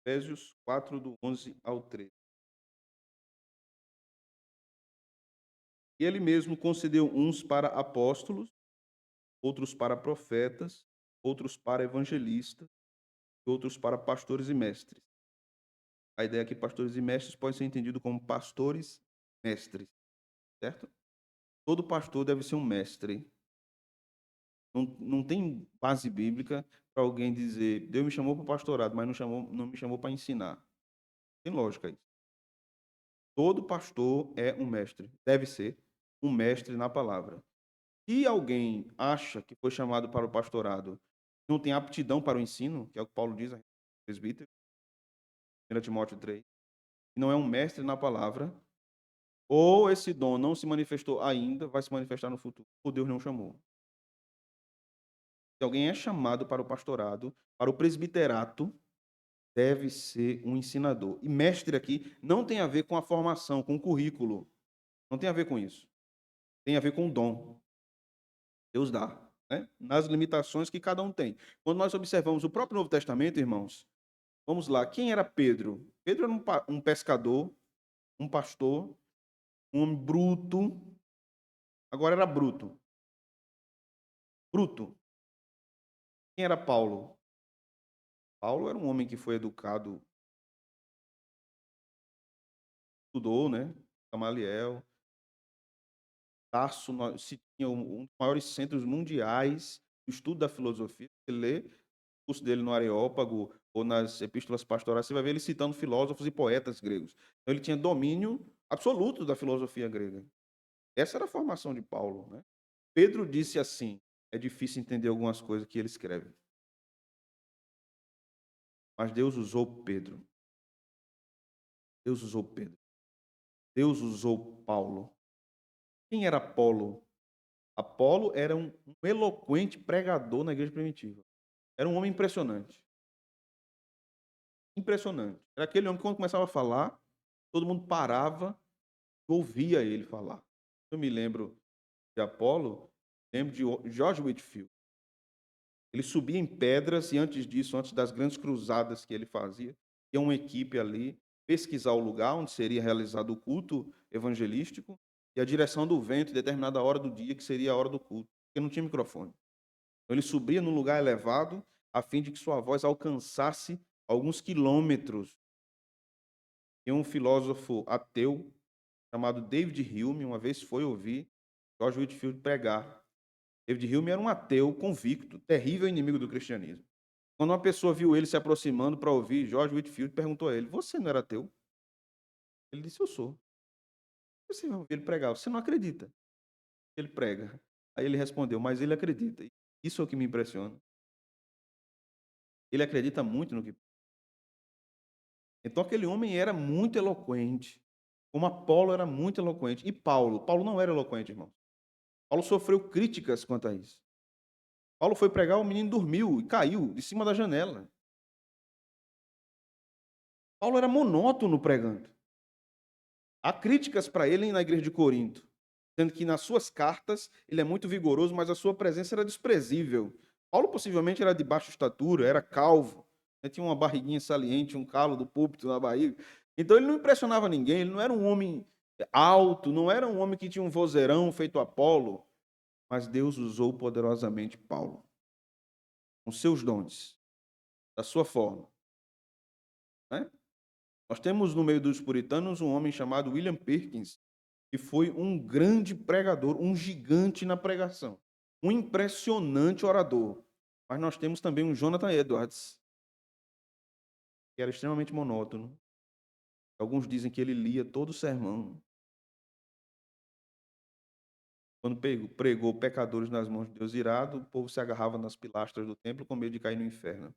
Efésios 4, do 11 ao 13. E ele mesmo concedeu uns para apóstolos, outros para profetas, outros para evangelistas, e outros para pastores e mestres. A ideia é que pastores e mestres pode ser entendido como pastores mestres, certo? Todo pastor deve ser um mestre. Não tem base bíblica para alguém dizer, Deus me chamou para o pastorado, mas não me chamou para ensinar. Tem lógica isso. Todo pastor é um mestre, deve ser um mestre na palavra. Se alguém acha que foi chamado para o pastorado, não tem aptidão para o ensino, que é o que Paulo diz a presbítero, 1 Timóteo 3, e não é um mestre na palavra, ou esse dom não se manifestou ainda, vai se manifestar no futuro, ou Deus não chamou. Se alguém é chamado para o pastorado, para o presbiterato, deve ser um ensinador. E mestre aqui não tem a ver com a formação, com o currículo. Não tem a ver com isso. Tem a ver com o dom. Deus dá, né? Nas limitações que cada um tem. Quando nós observamos o próprio Novo Testamento, irmãos, vamos lá. Quem era Pedro? Pedro era um pescador, um pastor, um homem bruto. Agora era bruto. Bruto. Quem era Paulo? Paulo era um homem que foi educado, estudou, né? Gamaliel. Tarso, se tinha um dos maiores centros mundiais do estudo da filosofia. Você lê o curso dele no Areópago ou nas epístolas pastorais, você vai ver ele citando filósofos e poetas gregos. Então, ele tinha domínio absoluto da filosofia grega. Essa era a formação de Paulo, né? Pedro disse assim, é difícil entender algumas coisas que ele escreve. Mas Deus usou Pedro. Deus usou Pedro. Deus usou Paulo. Quem era Apolo? Apolo era um eloquente pregador na igreja primitiva. Era um homem impressionante. Impressionante. Era aquele homem que, quando começava a falar, todo mundo parava e ouvia ele falar. Eu me lembro de Apolo, lembro de George Whitefield. Ele subia em pedras e, antes disso, antes das grandes cruzadas que ele fazia, tinha uma equipe ali pesquisar o lugar onde seria realizado o culto evangelístico e a direção do vento em determinada hora do dia, que seria a hora do culto, porque não tinha microfone. Então, ele subia num lugar elevado a fim de que sua voz alcançasse alguns quilômetros. E um filósofo ateu chamado David Hume uma vez foi ouvir George Whitefield pregar. David Hume era um ateu convicto, terrível inimigo do cristianismo. Quando uma pessoa viu ele se aproximando para ouvir George Whitefield, perguntou a ele: "Você não era ateu?" Ele disse: "Eu sou." Você vai ouvir ele pregar, você não acredita. Ele prega. Aí ele respondeu: "Mas ele acredita." Isso é o que me impressiona. Ele acredita muito no que. Então aquele homem era muito eloquente, como Apolo era muito eloquente. E Paulo não era eloquente, irmão. Paulo sofreu críticas quanto a isso. Paulo foi pregar, o menino dormiu e caiu de cima da janela. Paulo era monótono pregando. Há críticas para ele na igreja de Corinto, sendo que nas suas cartas ele é muito vigoroso, mas a sua presença era desprezível. Paulo possivelmente era de baixa estatura, era calvo, tinha uma barriguinha saliente, um calo do púlpito na barriga. Então ele não impressionava ninguém, ele não era um homem alto, não era um homem que tinha um vozeirão feito Apolo, mas Deus usou poderosamente Paulo, com seus dons, da sua forma, né? Nós temos no meio dos puritanos um homem chamado William Perkins, que foi um grande pregador, um gigante na pregação, um impressionante orador. Mas nós temos também um Jonathan Edwards, que era extremamente monótono. Alguns dizem que ele lia todo o sermão. Quando pregou pecadores nas mãos de Deus irado, o povo se agarrava nas pilastras do templo com medo de cair no inferno.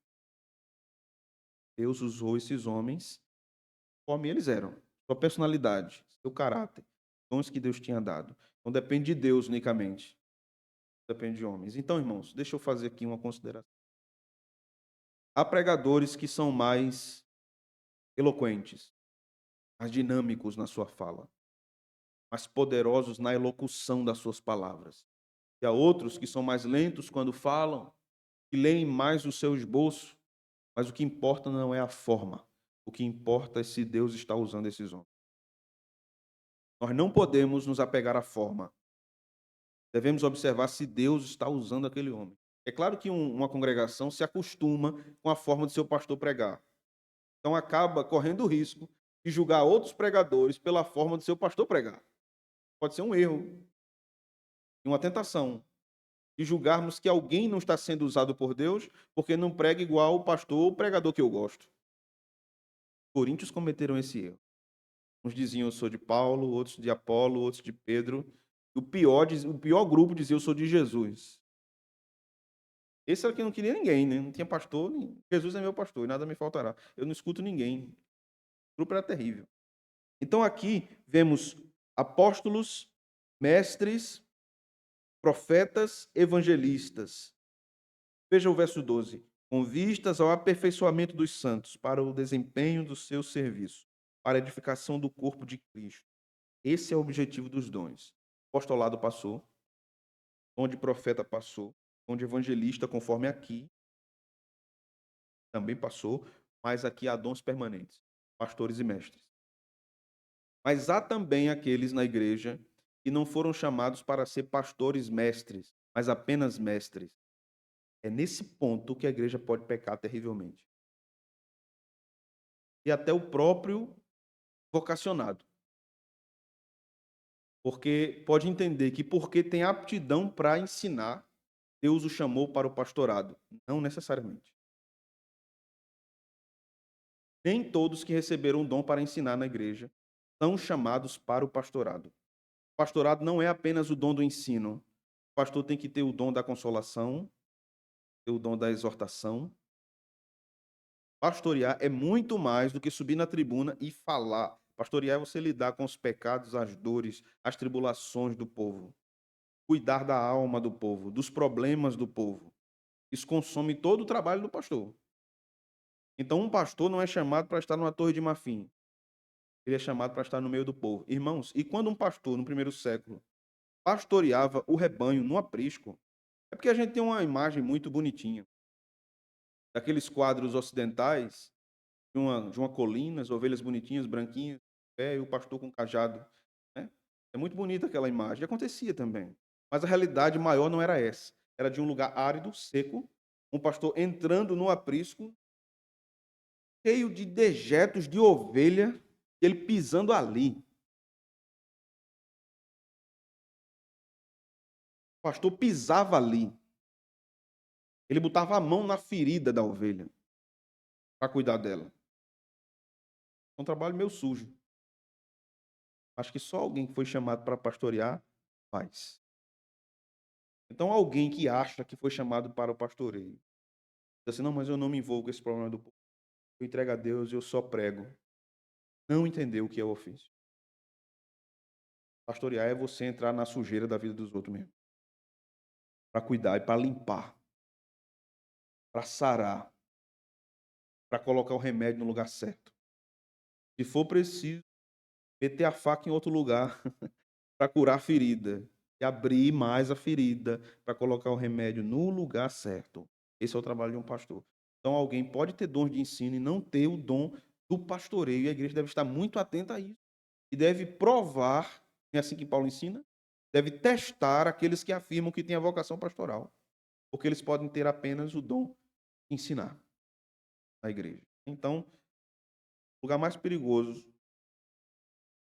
Deus usou esses homens conforme eles eram, sua personalidade, seu caráter, dons que Deus tinha dado. Não depende de Deus unicamente, depende de homens. Então, irmãos, deixa eu fazer aqui uma consideração. Há pregadores que são mais eloquentes, mais dinâmicos na sua fala, mais poderosos na elocução das suas palavras. E há outros que são mais lentos quando falam, que leem mais o seu esboço, mas o que importa não é a forma. O que importa é se Deus está usando esses homens. Nós não podemos nos apegar à forma. Devemos observar se Deus está usando aquele homem. É claro que uma congregação se acostuma com a forma de seu pastor pregar. Então acaba correndo o risco de julgar outros pregadores pela forma de seu pastor pregar. Pode ser um erro, uma tentação de julgarmos que alguém não está sendo usado por Deus porque não prega igual o pastor ou o pregador que eu gosto. Os coríntios cometeram esse erro. Uns diziam eu sou de Paulo, outros de Apolo, outros de Pedro. O pior grupo dizia eu sou de Jesus. Esse era que não queria ninguém, né? Não tinha pastor. Jesus é meu pastor e nada me faltará. Eu não escuto ninguém. O grupo era terrível. Então aqui vemos apóstolos, mestres, profetas, evangelistas. Veja o verso 12. Com vistas ao aperfeiçoamento dos santos, para o desempenho do seu serviço, para a edificação do corpo de Cristo. Esse é o objetivo dos dons. O apostolado passou, onde profeta passou, onde evangelista, conforme aqui, também passou, mas aqui há dons permanentes, pastores e mestres. Mas há também aqueles na igreja que não foram chamados para ser pastores mestres, mas apenas mestres. É nesse ponto que a igreja pode pecar terrivelmente. E até o próprio vocacionado. Porque pode entender que porque tem aptidão para ensinar, Deus o chamou para o pastorado. Não necessariamente. Nem todos que receberam o dom para ensinar na igreja são chamados para o pastorado. O pastorado não é apenas o dom do ensino. O pastor tem que ter o dom da consolação, ter o dom da exortação. Pastorear é muito mais do que subir na tribuna e falar. Pastorear é você lidar com os pecados, as dores, as tribulações do povo. Cuidar da alma do povo, dos problemas do povo. Isso consome todo o trabalho do pastor. Então, um pastor não é chamado para estar numa torre de marfim. Ele é chamado para estar no meio do povo. Irmãos, e quando um pastor, no primeiro século, pastoreava o rebanho no aprisco, é porque a gente tem uma imagem muito bonitinha. Daqueles quadros ocidentais, de uma colina, as ovelhas bonitinhas, branquinhas, e o pastor com cajado. Né? É muito bonita aquela imagem. Acontecia também. Mas a realidade maior não era essa. Era de um lugar árido, seco, um pastor entrando no aprisco, cheio de dejetos de ovelha, ele pisando ali. O pastor pisava ali. Ele botava a mão na ferida da ovelha para cuidar dela. É um trabalho meio sujo. Acho que só alguém que foi chamado para pastorear faz. Então, alguém que acha que foi chamado para o pastoreio, diz assim, não, mas eu não me envolvo com esse problema do povo. Eu entrego a Deus e eu só prego. Não entendeu o que é o ofício. Pastorear é você entrar na sujeira da vida dos outros mesmo. Para cuidar e para limpar. Para sarar. Para colocar o remédio no lugar certo. Se for preciso, meter a faca em outro lugar para curar a ferida. E abrir mais a ferida para colocar o remédio no lugar certo. Esse é o trabalho de um pastor. Então, alguém pode ter dons de ensino e não ter o dom do pastoreio. E a igreja deve estar muito atenta a isso. E deve provar, é assim que Paulo ensina, deve testar aqueles que afirmam que têm a vocação pastoral. Porque eles podem ter apenas o dom de ensinar na igreja. Então, o lugar mais perigoso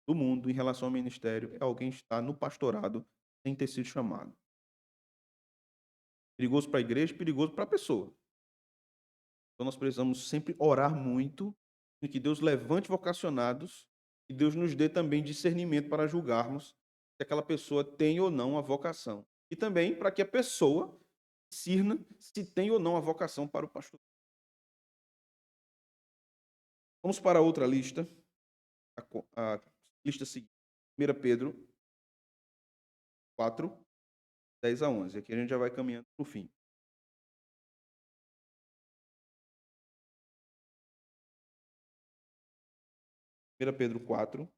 do mundo em relação ao ministério é alguém estar no pastorado sem ter sido chamado. Perigoso para a igreja, perigoso para a pessoa. Então nós precisamos sempre orar muito e que Deus levante vocacionados e Deus nos dê também discernimento para julgarmos se aquela pessoa tem ou não a vocação. E também para que a pessoa discirna se tem ou não a vocação para o pastor. Vamos para outra lista, a lista seguinte. 1 Pedro 4, 10 a 11. Aqui a gente já vai caminhando para o fim. 1 Pedro 4,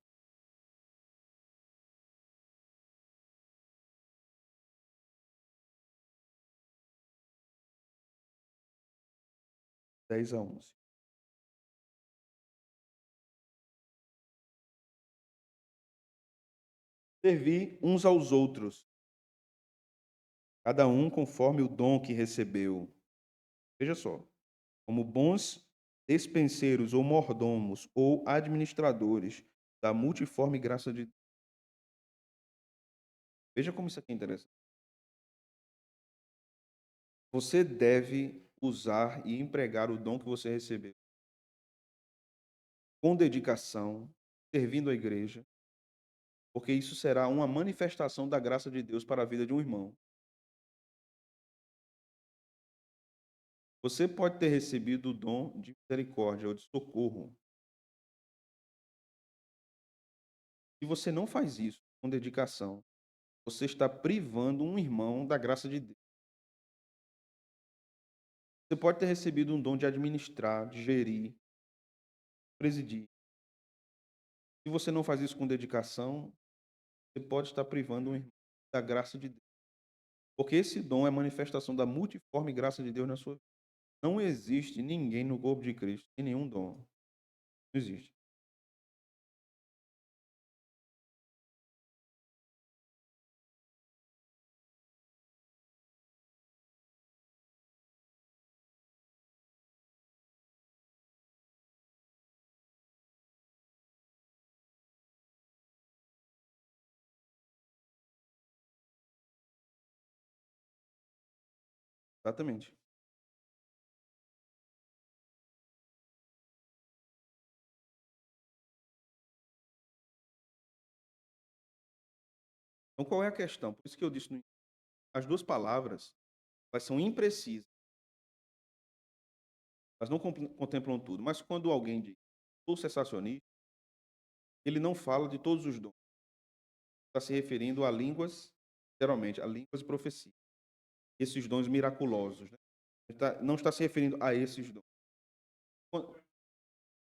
10 a 11. Servi uns aos outros, cada um conforme o dom que recebeu. Veja só, como bons despenseiros ou mordomos ou administradores da multiforme graça de Deus. Veja como isso aqui é interessante. Você deve usar e empregar o dom que você recebeu com dedicação, servindo a igreja, porque isso será uma manifestação da graça de Deus para a vida de um irmão. Você pode ter recebido o dom de misericórdia ou de socorro. Se você não faz isso com dedicação, você está privando um irmão da graça de Deus. Você pode ter recebido um dom de administrar, de gerir, presidir. Se você não faz isso com dedicação, você pode estar privando um irmão da graça de Deus. Porque esse dom é manifestação da multiforme graça de Deus na sua vida. Não existe ninguém no corpo de Cristo sem nenhum dom. Não existe. Exatamente. Então, qual é a questão? Por isso que eu disse, as duas palavras, elas são imprecisas. Elas não contemplam tudo. Mas quando alguém diz, sou cessacionista, ele não fala de todos os dons. Está se referindo a línguas, geralmente, a línguas e profecia. Esses dons miraculosos. Né? Não está se referindo a esses dons.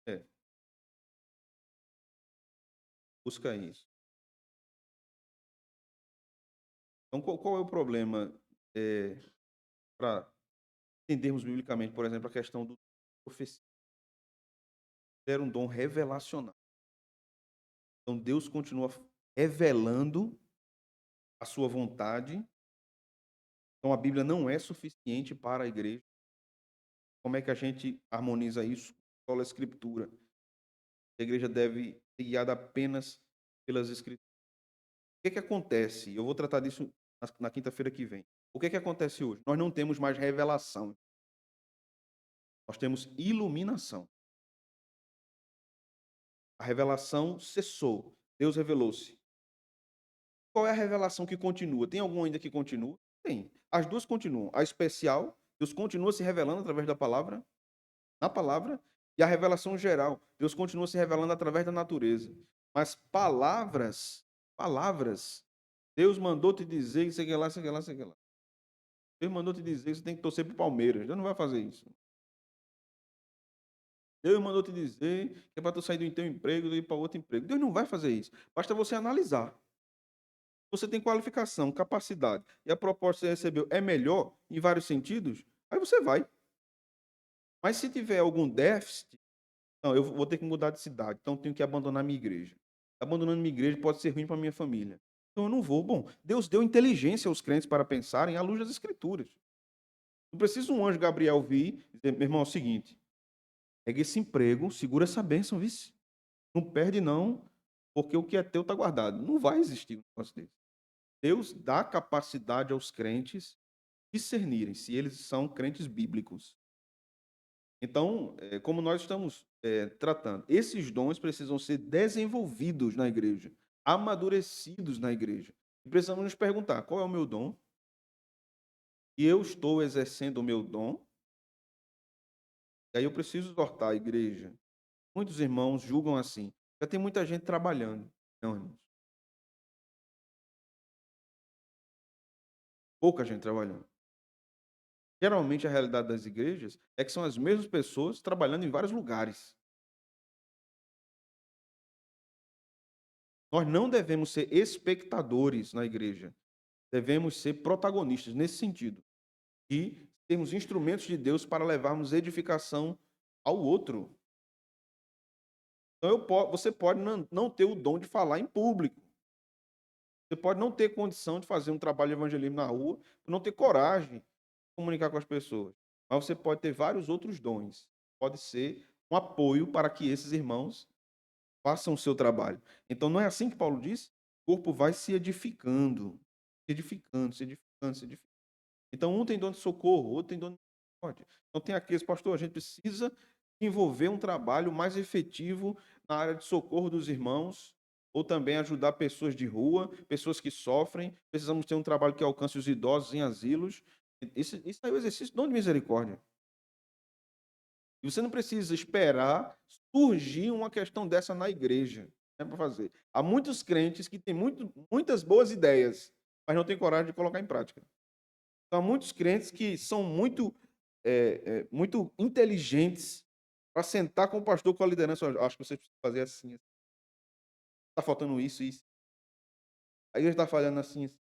É, busca isso. Então, qual é o problema para entendermos biblicamente, por exemplo, a questão do profecia? Era um dom revelacional. Então, Deus continua revelando a sua vontade. Então, a Bíblia não é suficiente para a igreja. Como é que a gente harmoniza isso? Só a Escritura. A igreja deve ser guiada apenas pelas Escrituras. O que acontece? Eu vou tratar disso na quinta-feira que vem. O que acontece hoje? Nós não temos mais revelação. Nós temos iluminação. A revelação cessou. Deus revelou-se. Qual é a revelação que continua? Tem algum ainda que continua? Tem. As duas continuam. A especial, Deus continua se revelando através da palavra, na palavra, e a revelação geral, Deus continua se revelando através da natureza. Mas palavras, Deus mandou te dizer isso aqui lá, isso aqui lá, isso aqui lá. Deus mandou te dizer que você tem que torcer para o Palmeiras. Deus não vai fazer isso. Deus mandou te dizer que é para tu sair do teu emprego e ir para outro emprego. Deus não vai fazer isso. Basta você analisar. Você tem qualificação, capacidade, e a proposta que você recebeu é melhor em vários sentidos, aí você vai. Mas se tiver algum déficit, não, eu vou ter que mudar de cidade, então eu tenho que abandonar minha igreja. Abandonando minha igreja pode ser ruim para minha família. Então eu não vou. Bom, Deus deu inteligência aos crentes para pensarem à luz das Escrituras. Não precisa um anjo Gabriel vir e dizer, meu irmão, é o seguinte, pega esse emprego, segura essa bênção, vice. Não perde não, porque o que é teu está guardado. Não vai existir um negócio desse. Deus dá capacidade aos crentes discernirem se eles são crentes bíblicos. Então, como nós estamos tratando, esses dons precisam ser desenvolvidos na igreja, amadurecidos na igreja. E precisamos nos perguntar: qual é o meu dom? E eu estou exercendo o meu dom? E aí eu preciso exortar a igreja. Muitos irmãos julgam assim: já tem muita gente trabalhando. Não, irmãos, pouca gente trabalhando. Geralmente a realidade das igrejas é que são as mesmas pessoas trabalhando em vários lugares. Nós não devemos ser espectadores na igreja, devemos ser protagonistas nesse sentido. E termos instrumentos de Deus para levarmos edificação ao outro. Então, você pode não ter o dom de falar em público. Você pode não ter condição de fazer um trabalho de evangelismo na rua, não ter coragem de comunicar com as pessoas. Mas você pode ter vários outros dons. Pode ser um apoio para que esses irmãos façam o seu trabalho. Então, não é assim que Paulo diz? O corpo vai se edificando, se edificando, se edificando, se edificando. Então, um tem dom de socorro, outro tem dom de misericórdia. Então, tem aqueles, pastor, a gente precisa envolver um trabalho mais efetivo na área de socorro dos irmãos, ou também ajudar pessoas de rua, pessoas que sofrem. Precisamos ter um trabalho que alcance os idosos em asilos. Isso aí é o exercício do dom de misericórdia. E você não precisa esperar surgir uma questão dessa na igreja, né, para fazer. Há muitos crentes que têm muitas boas ideias, mas não têm coragem de colocar em prática. Então, há muitos crentes que são muito inteligentes para sentar com o pastor, com a liderança. "Olha, acho que você precisa fazer assim. Está faltando isso, isso. A igreja está falhando assim, assim."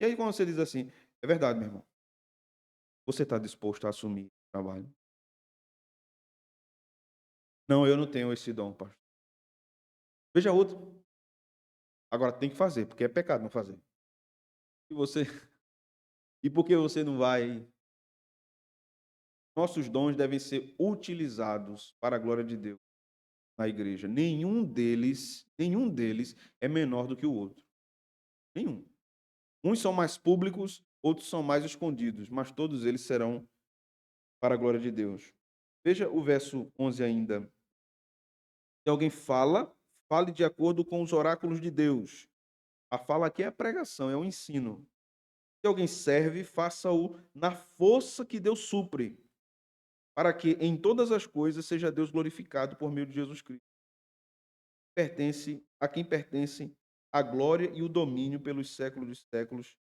E aí, quando você diz assim, é verdade, meu irmão, você está disposto a assumir o trabalho? Não, eu não tenho esse dom, pastor. Veja outro. Agora tem que fazer, porque é pecado não fazer. E você, e por que você não vai? Nossos dons devem ser utilizados para a glória de Deus na igreja. Nenhum deles é menor do que o outro. Nenhum. Uns são mais públicos, outros são mais escondidos, mas todos eles serão para a glória de Deus. Veja o verso 11 ainda. Se alguém fala, fale de acordo com os oráculos de Deus. A fala aqui é a pregação, é o ensino. Se alguém serve, faça-o na força que Deus supre, para que em todas as coisas seja Deus glorificado por meio de Jesus Cristo. A quem pertence a glória e o domínio pelos séculos dos séculos.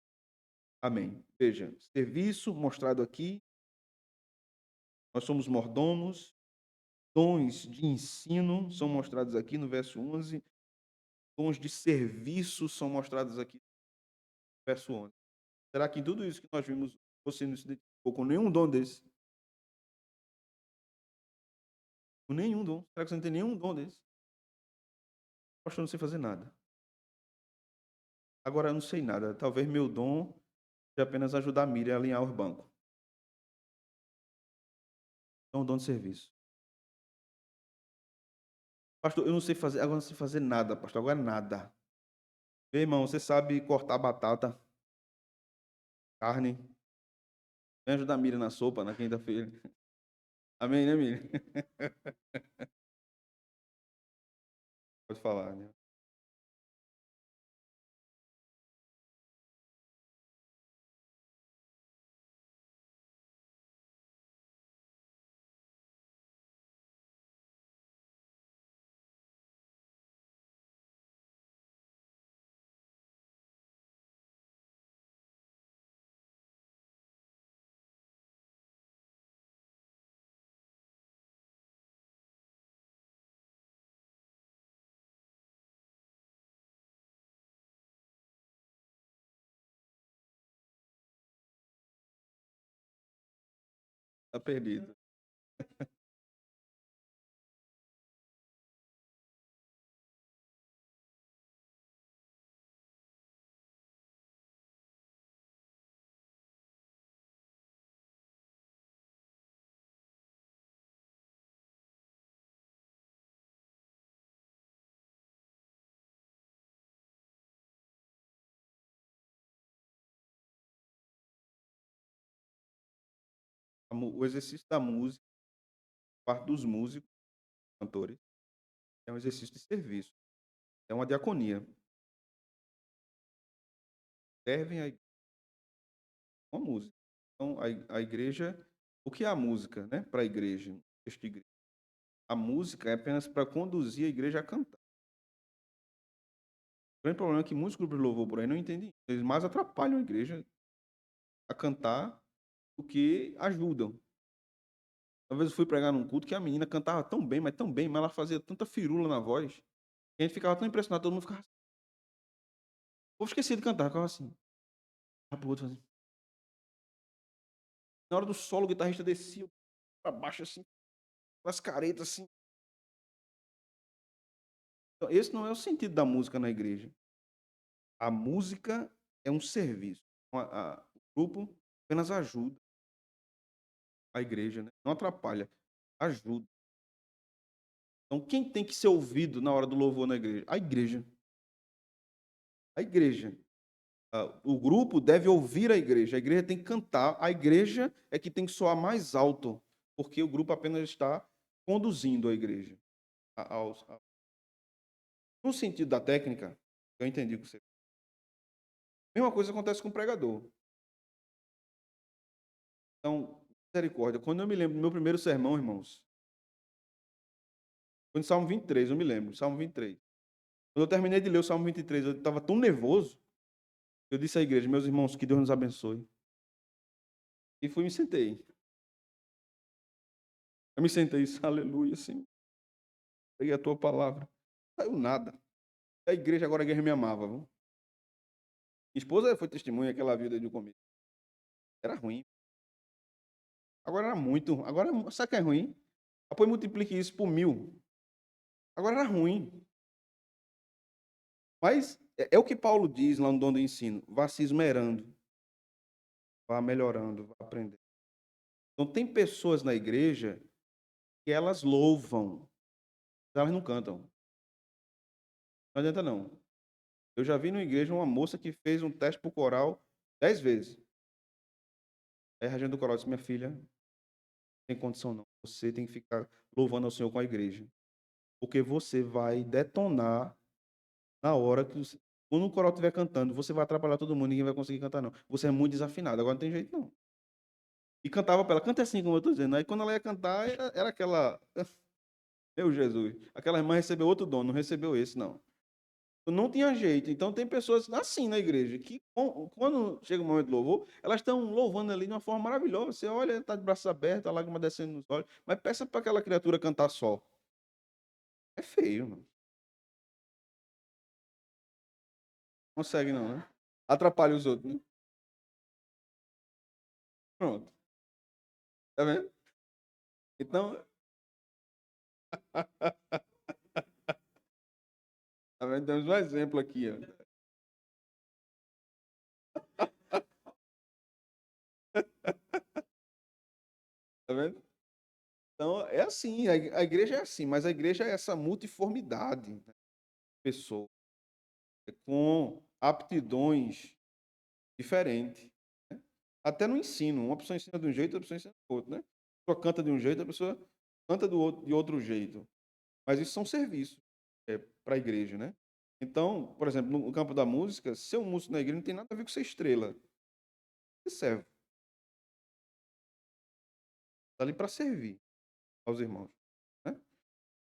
Amém. Veja, serviço mostrado aqui, nós somos mordomos, dons de ensino são mostrados aqui no verso 11, dons de serviço são mostrados aqui no verso 11. Será que em tudo isso que nós vimos, você não se identificou com nenhum dom desse? Com nenhum dom. Será que você não tem nenhum dom desse? Pastor, eu não sei fazer nada. Agora eu não sei nada. Talvez meu dom seja apenas ajudar a Miriam a alinhar os bancos. É um dom de serviço. Pastor, eu não sei fazer, agora não sei fazer nada, pastor, agora nada. Meu irmão, você sabe cortar batata, carne? Vem ajudar a Miriam na sopa na quinta-feira. Amém, né, Miriam? Pode falar, né? Tá perdido. O exercício da música, parte dos músicos, cantores, é um exercício de serviço, é uma diaconia. Servem a com a música. Então, a igreja, o que é a música, né? Para a igreja, texto de igreja. A música é apenas para conduzir a igreja a cantar. O grande problema é que muitos grupos de louvor por aí não entendem. Eles mais atrapalham a igreja a cantar do que ajudam. Uma vez eu fui pregar num culto que a menina cantava tão bem, mas ela fazia tanta firula na voz, que a gente ficava tão impressionado, todo mundo ficava assim. O povo esquecia de cantar, ficava assim. Pro outro, assim. Na hora do solo, o guitarrista descia para baixo, assim, com as caretas, assim. Então, esse não é o sentido da música na igreja. A música é um serviço. O grupo apenas ajuda a igreja, né? Não atrapalha, ajuda. Então, quem tem que ser ouvido na hora do louvor na igreja? A igreja. A igreja. O grupo deve ouvir a igreja tem que cantar, a igreja é que tem que soar mais alto, porque o grupo apenas está conduzindo a igreja. No sentido da técnica, eu entendi o que você. A mesma coisa acontece com o pregador. Então, misericórdia. Quando eu me lembro do meu primeiro sermão, irmãos, foi no Salmo 23, eu me lembro, Salmo 23. Quando eu terminei de ler o Salmo 23, eu estava tão nervoso, eu disse à igreja, meus irmãos, que Deus nos abençoe. E fui e me sentei. Eu me sentei, aleluia, Senhor. Peguei a tua palavra. Não saiu nada. A igreja me amava. Viu? Minha esposa foi testemunha que ela viu desde o começo. Era ruim. Agora era muito. Agora, sabe o que é ruim? Depois multiplique isso por 1000. Agora era ruim. Mas é o que Paulo diz lá no dom do ensino. Vá se esmerando. Vá melhorando, vá aprendendo. Então tem pessoas na igreja que elas louvam. Elas não cantam. Não adianta não. Eu já vi na igreja uma moça que fez um teste para o coral 10 vezes. Aí a regente do coral disse, minha filha, não tem condição não. Você tem que ficar louvando ao Senhor com a igreja. Porque você vai detonar na hora que quando o coral estiver cantando, você vai atrapalhar todo mundo, ninguém vai conseguir cantar, não. Você é muito desafinado, agora não tem jeito, não. E cantava para ela, canta assim, como eu estou dizendo. Aí quando ela ia cantar, era aquela. Meu Jesus, aquela irmã recebeu outro dom, não recebeu esse, não. Não tinha jeito. Então tem pessoas assim na igreja, que quando chega o momento do louvor, elas estão louvando ali de uma forma maravilhosa. Você olha, está de braços abertos, a lágrima descendo nos olhos, mas peça para aquela criatura cantar só. É feio, mano. Consegue não, né? Atrapalha os outros, né? Pronto. Tá vendo? Então, tá vendo? Temos um exemplo aqui, ó. Tá vendo? Então, é assim, a igreja é assim, mas a igreja é essa multiformidade, né? Pessoa, com aptidões diferentes, né? Até no ensino, uma pessoa ensina de um jeito, outra pessoa ensina do outro, né? A pessoa canta de um jeito, a pessoa canta de outro jeito. Mas isso são serviços para a igreja, né? Então, por exemplo, no campo da música, ser um músico na igreja não tem nada a ver com ser estrela. Você serve. Está ali para servir aos irmãos, né?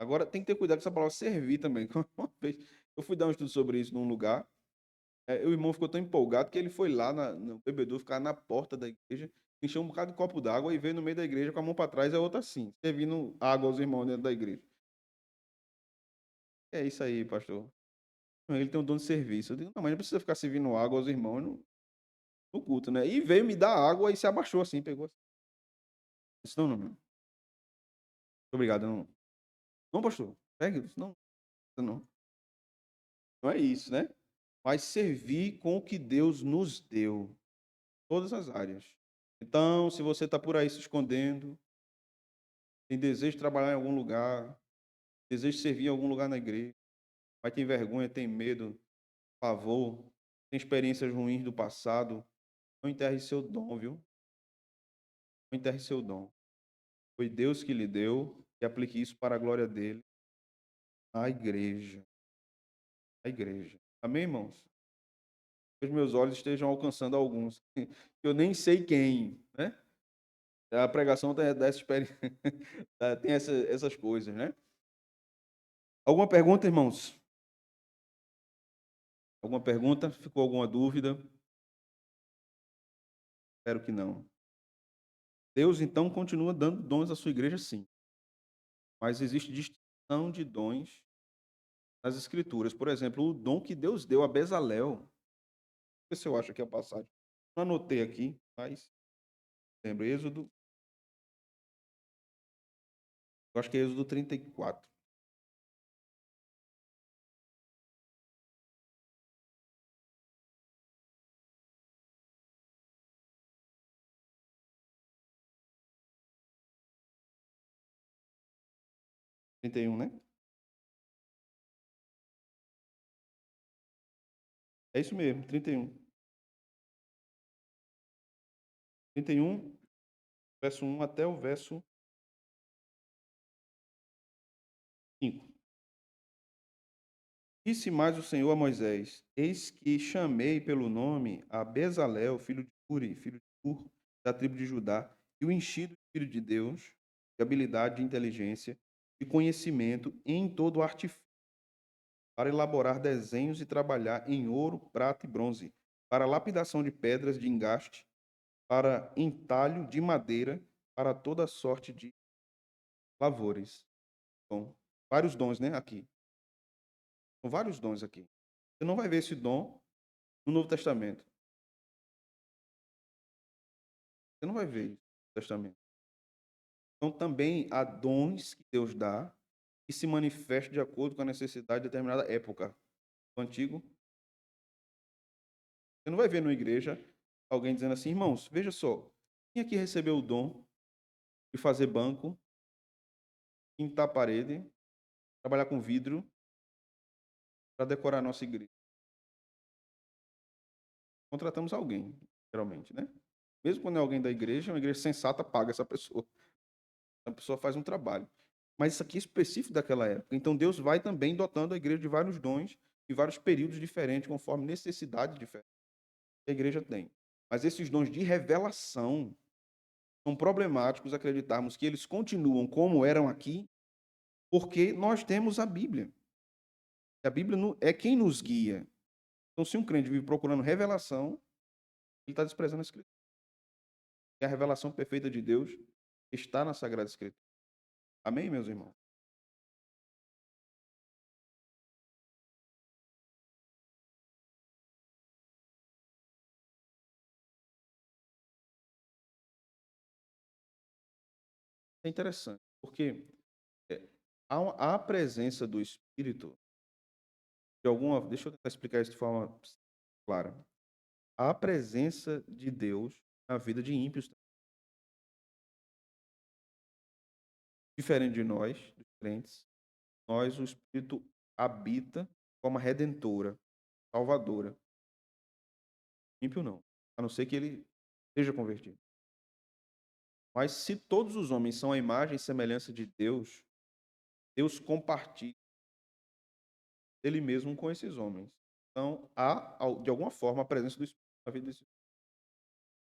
Agora, tem que ter cuidado com essa palavra servir também. Uma vez eu fui dar um estudo sobre isso num lugar, o irmão ficou tão empolgado que ele foi lá no bebedouro, ficar na porta da igreja, encheu um bocado de copo d'água e veio no meio da igreja com a mão para trás e a outra assim, servindo água aos irmãos dentro da igreja. É isso aí, pastor. Ele tem um dom de serviço. Eu digo, não, mas não precisa ficar servindo água aos irmãos no culto, né? E veio me dar água e se abaixou assim, pegou assim. Disse, não, não, não. Obrigado, não. Não, pastor, pegue. Disse, não, não. Não é isso, né? Mas servir com o que Deus nos deu. Todas as áreas. Então, se você está por aí se escondendo, tem desejo de trabalhar em algum lugar, desejo de servir em algum lugar na igreja, mas tem vergonha, tem medo, pavor, tem experiências ruins do passado, não enterre seu dom, viu? Não enterre seu dom. Foi Deus que lhe deu e aplique isso para a glória dele, a igreja. A igreja. Amém, irmãos? Que os meus olhos estejam alcançando alguns. Eu nem sei quem, né? A pregação tem dessa experiência, tem essas coisas, né? Alguma pergunta, irmãos? Alguma pergunta? Ficou alguma dúvida? Espero que não. Deus, então, continua dando dons à sua igreja, sim. Mas existe distinção de dons nas Escrituras. Por exemplo, o dom que Deus deu a Bezalel. Não sei se eu acho aqui a passagem. Não anotei aqui, mas lembro. Êxodo. Eu acho que é Êxodo 34. 31, né? É isso mesmo, 31. 31, verso 1 até o verso 5. Disse mais o Senhor a Moisés: Eis que chamei pelo nome a Bezalel, filho de Uri, filho de Ur, da tribo de Judá, e o enchi do Espírito de Deus, de habilidade, de inteligência, de conhecimento em todo o artifício, para elaborar desenhos e trabalhar em ouro, prata e bronze, para lapidação de pedras de engaste, para entalho de madeira, para toda sorte de lavores. Então, vários dons, né? Aqui. São vários dons aqui. Você não vai ver esse dom no Novo Testamento. Você não vai ver isso no Testamento. Então, também há dons que Deus dá que se manifestam de acordo com a necessidade de determinada época. No Antigo, você não vai ver na igreja alguém dizendo assim, irmãos, veja só, quem aqui recebeu o dom de fazer banco, pintar a parede, trabalhar com vidro, para decorar a nossa igreja? Contratamos alguém, geralmente, né? Mesmo quando é alguém da igreja, uma igreja sensata paga essa pessoa. A pessoa faz um trabalho. Mas isso aqui é específico daquela época. Então Deus vai também dotando a igreja de vários dons e vários períodos diferentes, conforme necessidade diferente que a igreja tem. Mas esses dons de revelação são problemáticos acreditarmos que eles continuam como eram aqui, porque nós temos a Bíblia. A Bíblia é quem nos guia. Então, se um crente vive procurando revelação, ele está desprezando a Escritura. E a revelação perfeita de Deus está na Sagrada Escritura. Amém, meus irmãos? É interessante, porque é, há a presença do Espírito de alguma. Deixa eu tentar explicar isso de forma clara. Há a presença de Deus na vida de ímpios, diferente de nós, dos crentes. Nós, o Espírito habita como redentora, salvadora. Ímpio não, a não ser que ele seja convertido. Mas se todos os homens são a imagem e semelhança de Deus, Deus compartilha ele mesmo com esses homens. Então, há, de alguma forma, a presença do Espírito na vida desses.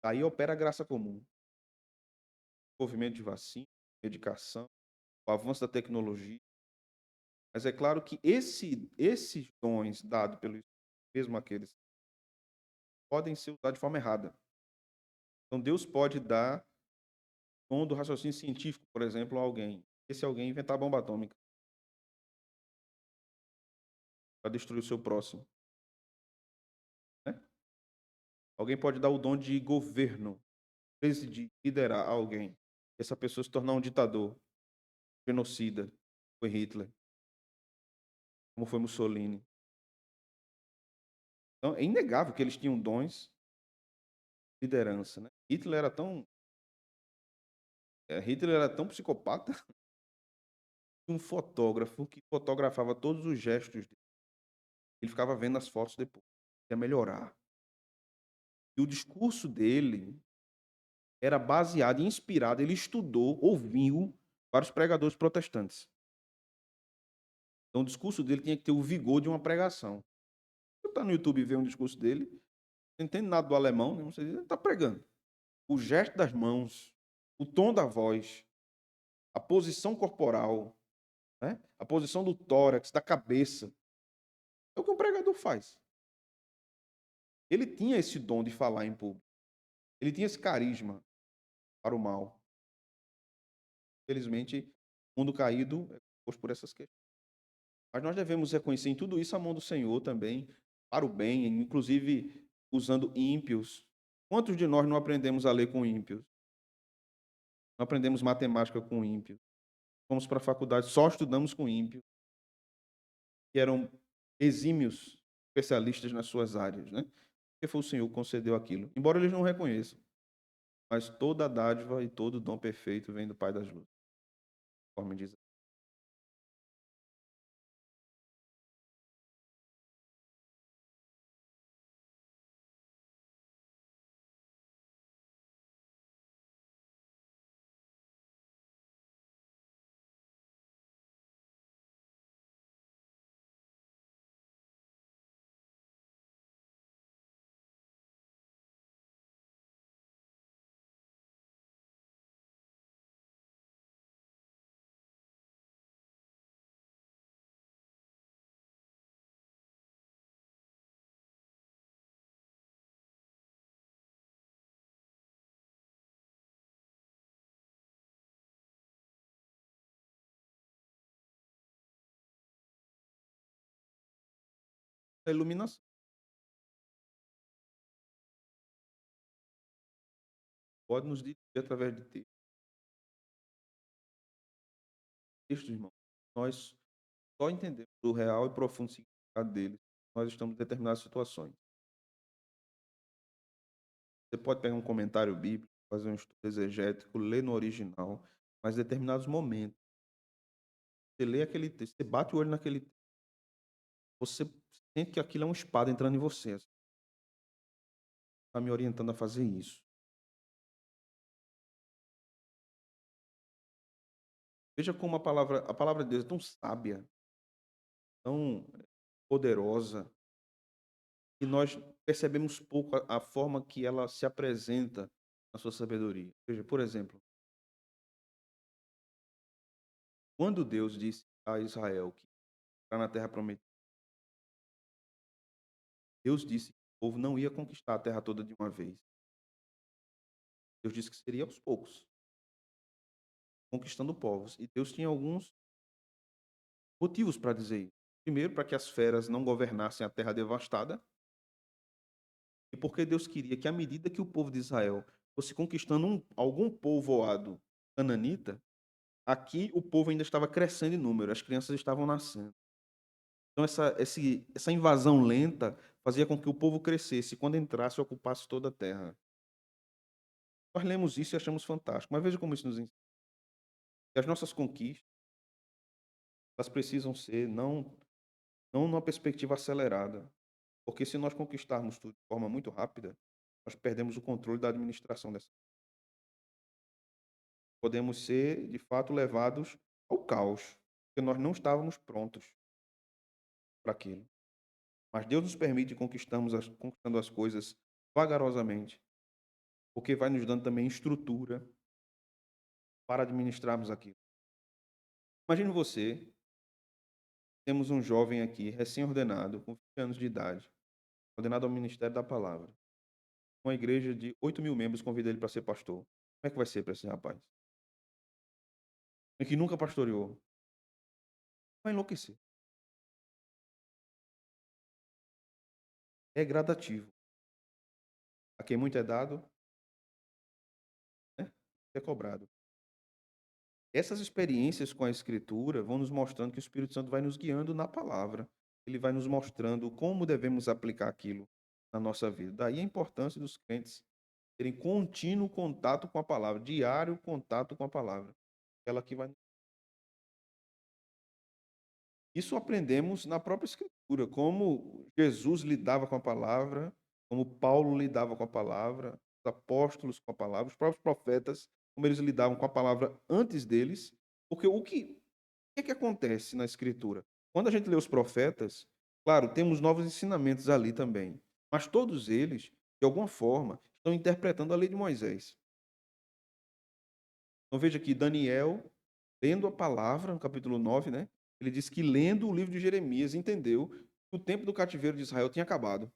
Aí opera a graça comum. Desenvolvimento de vacina, medicação, o avanço da tecnologia. Mas é claro que esses dons dados pelo Espírito, mesmo aqueles, podem ser usados de forma errada. Então, Deus pode dar dom do raciocínio científico, por exemplo, a alguém. Esse alguém inventar a bomba atômica para destruir o seu próximo. Né? Alguém pode dar o dom de governo, presidir, liderar alguém. Essa pessoa se tornar um ditador, genocida. Foi Hitler, como foi Mussolini. Então, é inegável que eles tinham dons de liderança. Né? Hitler era tão psicopata que um fotógrafo que fotografava todos os gestos dele. Ele ficava vendo as fotos depois, ia melhorar. E o discurso dele era baseado e inspirado, ele estudou, ouviu vários pregadores protestantes. Então o discurso dele tinha que ter o vigor de uma pregação. Você está no YouTube e vê um discurso dele, não entende nada do alemão, né? Você diz, ele está pregando. O gesto das mãos, o tom da voz, a posição corporal, né? A posição do tórax, da cabeça, é o que um pregador faz. Ele tinha esse dom de falar em público. Ele tinha esse carisma para o mal. Infelizmente, o mundo caído é composto por essas questões. Mas nós devemos reconhecer em tudo isso a mão do Senhor também, para o bem, inclusive usando ímpios. Quantos de nós não aprendemos a ler com ímpios? Não aprendemos matemática com ímpios. Fomos para a faculdade, só estudamos com ímpios, que eram exímios especialistas nas suas áreas, né? Porque foi o Senhor que concedeu aquilo. Embora eles não reconheçam, mas toda a dádiva e todo dom perfeito vem do Pai das luzes, conforme diz. A iluminação pode nos dirigir através de textos, irmão. Nós só entendemos o real e profundo significado deles. Nós estamos em determinadas situações. Você pode pegar um comentário bíblico, fazer um estudo exegético, ler no original, mas em determinados momentos, você lê aquele texto, você bate o olho naquele texto, você sente que aquilo é uma espada entrando em você. Está me orientando a fazer isso. Veja como a palavra de Deus é tão sábia, tão poderosa, e nós percebemos pouco a forma que ela se apresenta na sua sabedoria. Veja, por exemplo, quando Deus disse a Israel que está na terra prometida, Deus disse que o povo não ia conquistar a terra toda de uma vez. Deus disse que seria aos poucos, conquistando povos. E Deus tinha alguns motivos para dizer isso. Primeiro, para que as feras não governassem a terra devastada, e porque Deus queria que, à medida que o povo de Israel fosse conquistando algum povoado cananita, aqui o povo ainda estava crescendo em número, as crianças estavam nascendo. Então, essa invasão lenta fazia com que o povo crescesse e, quando entrasse, ocupasse toda a terra. Nós lemos isso e achamos fantástico, mas veja como isso nos ensina. Que as nossas conquistas, elas precisam ser não numa perspectiva acelerada, porque se nós conquistarmos tudo de forma muito rápida, nós perdemos o controle da administração dessa. Podemos ser, de fato, levados ao caos, porque nós não estávamos prontos para aquilo. Mas Deus nos permite conquistando as coisas vagarosamente, porque vai nos dando também estrutura para administrarmos aquilo. Imagine você, temos um jovem aqui, recém-ordenado, com 20 anos de idade, ordenado ao ministério da palavra. Uma igreja de 8.000 membros convida ele para ser pastor. Como é que vai ser para esse rapaz? E que nunca pastoreou. Vai enlouquecer. É gradativo. A quem muito é dado, né, é cobrado. Essas experiências com a Escritura vão nos mostrando que o Espírito Santo vai nos guiando na palavra. Ele vai nos mostrando como devemos aplicar aquilo na nossa vida. Daí a importância dos crentes terem contínuo contato com a palavra, diário contato com a palavra. Ela que vai. Isso aprendemos na própria Escritura, como Jesus lidava com a palavra, como Paulo lidava com a palavra, apóstolos com a palavra, os próprios profetas, como eles lidavam com a palavra antes deles, porque o que acontece na Escritura? Quando a gente lê os profetas, claro, temos novos ensinamentos ali também, mas todos eles, de alguma forma, estão interpretando a lei de Moisés. Então veja que Daniel, lendo a palavra, no capítulo 9, né? Ele diz que lendo o livro de Jeremias, entendeu que o tempo do cativeiro de Israel tinha acabado.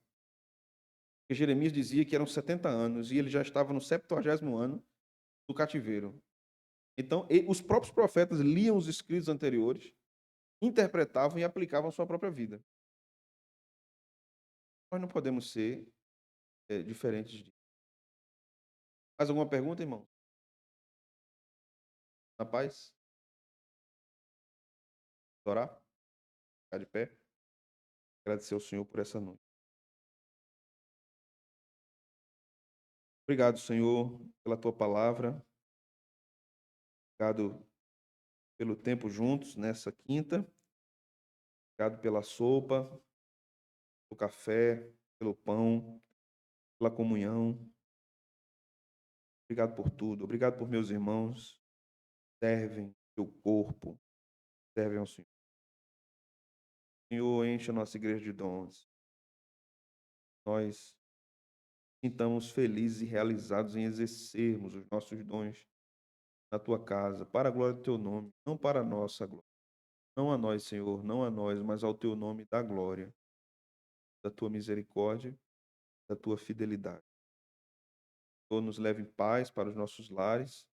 Porque Jeremias dizia que eram 70 anos e ele já estava no 70º ano do cativeiro. Então, os próprios profetas liam os escritos anteriores, interpretavam e aplicavam à sua própria vida. Nós não podemos ser diferentes disso. Mais alguma pergunta, irmão? Na paz? Orar? Ficar de pé? Agradecer ao Senhor por essa noite. Obrigado, Senhor, pela tua palavra. Obrigado pelo tempo juntos nessa quinta. Obrigado pela sopa, pelo café, pelo pão, pela comunhão. Obrigado por tudo. Obrigado por meus irmãos. Servem teu corpo, servem ao Senhor. Senhor, enche a nossa igreja de dons. Nós sintamos felizes e realizados em exercermos os nossos dons na tua casa, para a glória do teu nome, não para a nossa glória. Não a nós, Senhor, não a nós, mas ao teu nome da glória, da tua misericórdia, da tua fidelidade. Senhor, nos leve em paz para os nossos lares.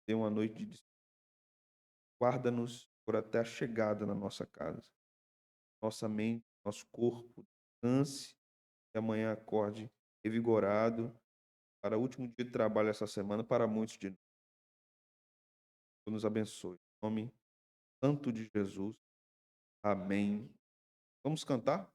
Dê uma noite de descanso. Guarda-nos por até a chegada na nossa casa. Nossa mente, nosso corpo, descanse e amanhã acorde revigorado para o último dia de trabalho essa semana, para muitos de nós. Deus nos abençoe. Em nome santo de Jesus. Amém. Vamos cantar?